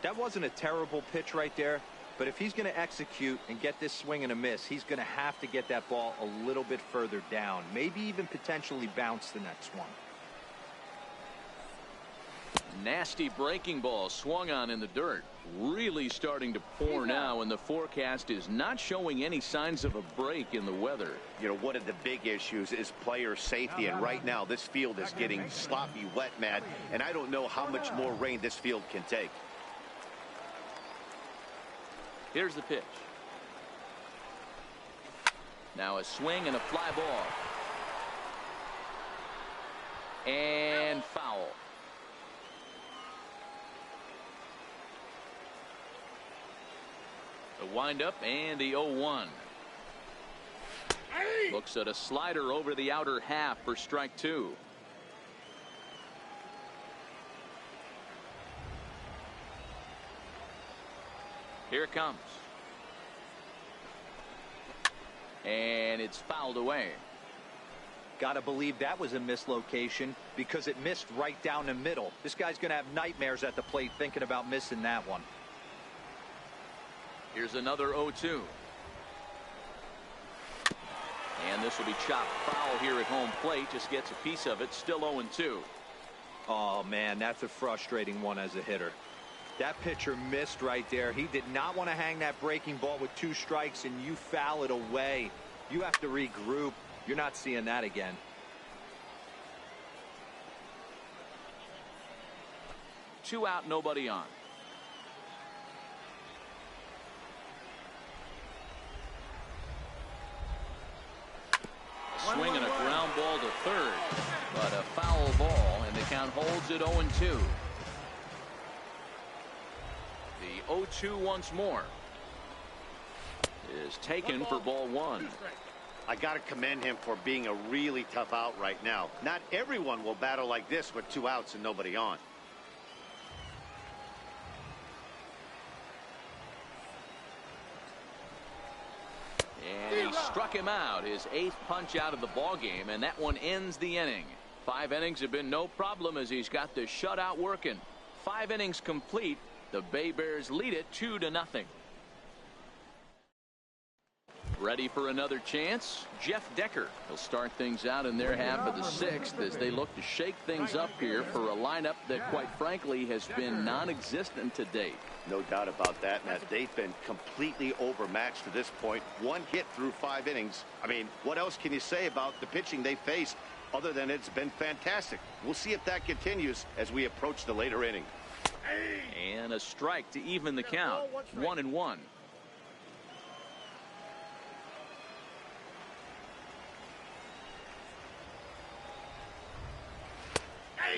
That wasn't a terrible pitch right there, but if he's going to execute and get this swing and a miss, he's going to have to get that ball a little bit further down, maybe even potentially bounce the next one. Nasty breaking ball swung on in the dirt. Really starting to pour now, and the forecast is not showing any signs of a break in the weather. You know, one of the big issues is player safety, and right now this field is getting sloppy wet, Matt, and I don't know how much more rain this field can take. Here's the pitch. Now a swing and a fly ball. And foul. The windup and the 0-1. Looks at a slider over the outer half for strike 2. Here it comes. And it's fouled away. Got to believe that was a mislocation because it missed right down the middle. This guy's going to have nightmares at the plate thinking about missing that one. Here's another 0-2. And this will be chopped foul here at home plate. Just gets a piece of it. Still 0-2. Oh, man, that's a frustrating one as a hitter. That pitcher missed right there. He did not want to hang that breaking ball with 2 strikes, and you foul it away. You have to regroup. You're not seeing that again. Two out, nobody on. A swing and a ground ball to third, but a foul ball, and the count holds at 0-2. The 0-2 once more is taken for ball one. I got to commend him for being a really tough out right now. Not everyone will battle like this with 2 outs and nobody on. And he struck him out, his 8th punch out of the ball game, and that one ends the inning. 5 innings have been no problem as he's got the shutout working. 5 innings complete. The Bay Bears lead it 2-0. Ready for another chance? Jeff Decker. He'll start things out in their half of the 6th as they look to shake things up here for a lineup that, quite frankly, has been non-existent to date. No doubt about that, Matt. They've been completely overmatched to this point. 1 hit through 5 innings. I mean, what else can you say about the pitching they faced other than it's been fantastic? We'll see if that continues as we approach the later inning. And a strike to even the count. 1-1.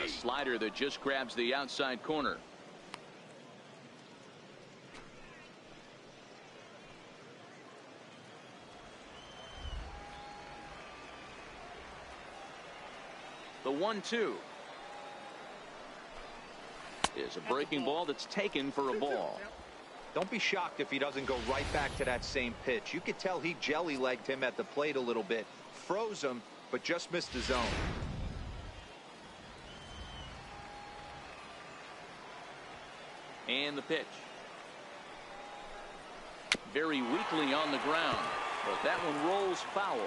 A slider that just grabs the outside corner. The 1-2 is a breaking ball that's taken for a ball. Don't be shocked if he doesn't go right back to that same pitch. You could tell he jelly-legged him at the plate a little bit. Froze him, but just missed the zone. And the pitch. Very weakly on the ground, but that one rolls foul.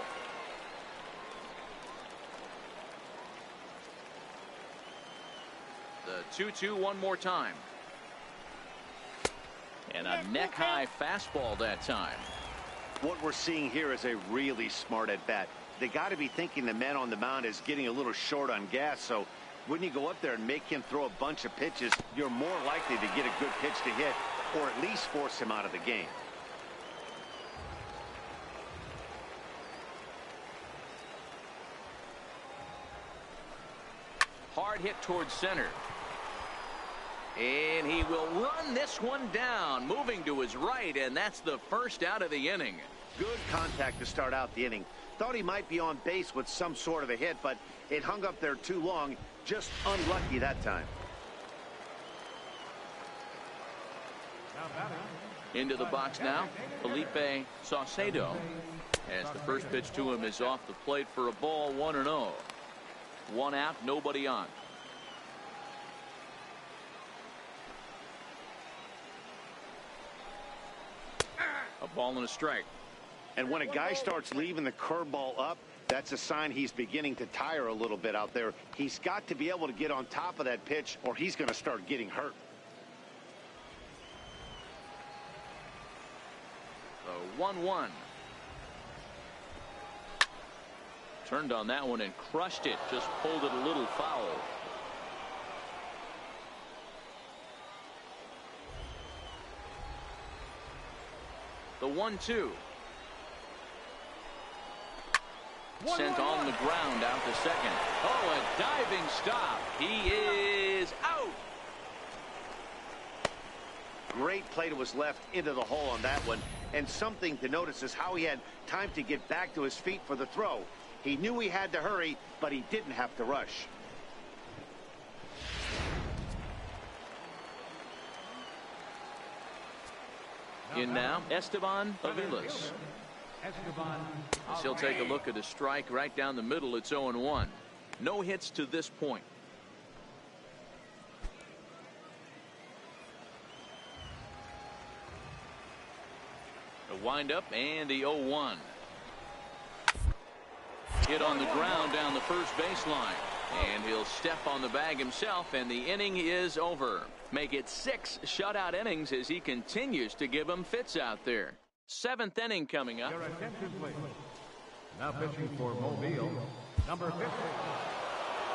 The 2-2 one more time. And a neck-high fastball that time. What we're seeing here is a really smart at-bat. They got to be thinking the man on the mound is getting a little short on gas, so when you go up there and make him throw a bunch of pitches, you're more likely to get a good pitch to hit or at least force him out of the game. Hard hit towards center. And he will run this one down, moving to his right, and that's the first out of the inning. Good contact to start out the inning. Thought he might be on base with some sort of a hit, but it hung up there too long. Just unlucky that time. Into the box now, Felipe Saucedo. As the first pitch to him is off the plate for a ball, 1-0. 1 out, nobody on. A ball and a strike. And when a guy starts leaving the curveball up, that's a sign he's beginning to tire a little bit out there. He's got to be able to get on top of that pitch or he's going to start getting hurt. The 1-1. Turned on that one and crushed it. Just pulled it a little foul. The 1-2. Sent on the ground out to second. Oh, a diving stop. He is out. Great play to his left into the hole on that one. And something to notice is how he had time to get back to his feet for the throw. He knew he had to hurry, but he didn't have to rush. In now, Esteban Aviles. As he'll take a look at a strike right down the middle. It's 0-1. No hits to this point. The windup and the 0-1. Hit on the ground down the first baseline. And he'll step on the bag himself, and the inning is over. Make it 6 shutout innings as he continues to give them fits out there. 7th inning coming up. Now pitching for Mobile, number 50.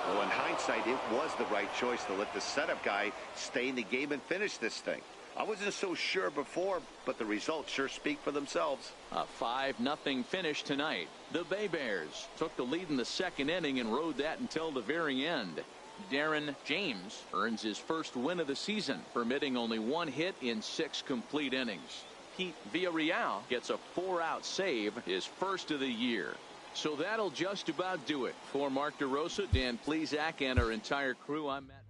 Well, in hindsight, it was the right choice to let the setup guy stay in the game and finish this thing. I wasn't so sure before, but the results sure speak for themselves. A 5-0 finish tonight. The Bay Bears took the lead in the second inning and rode that until the very end. Darren James earns his first win of the season, permitting only 1 hit in 6 complete innings. Pete Villarreal gets a 4-out save, his first of the year. So that'll just about do it. For Mark DeRosa, Dan Plesac, and our entire crew, I'm Matt.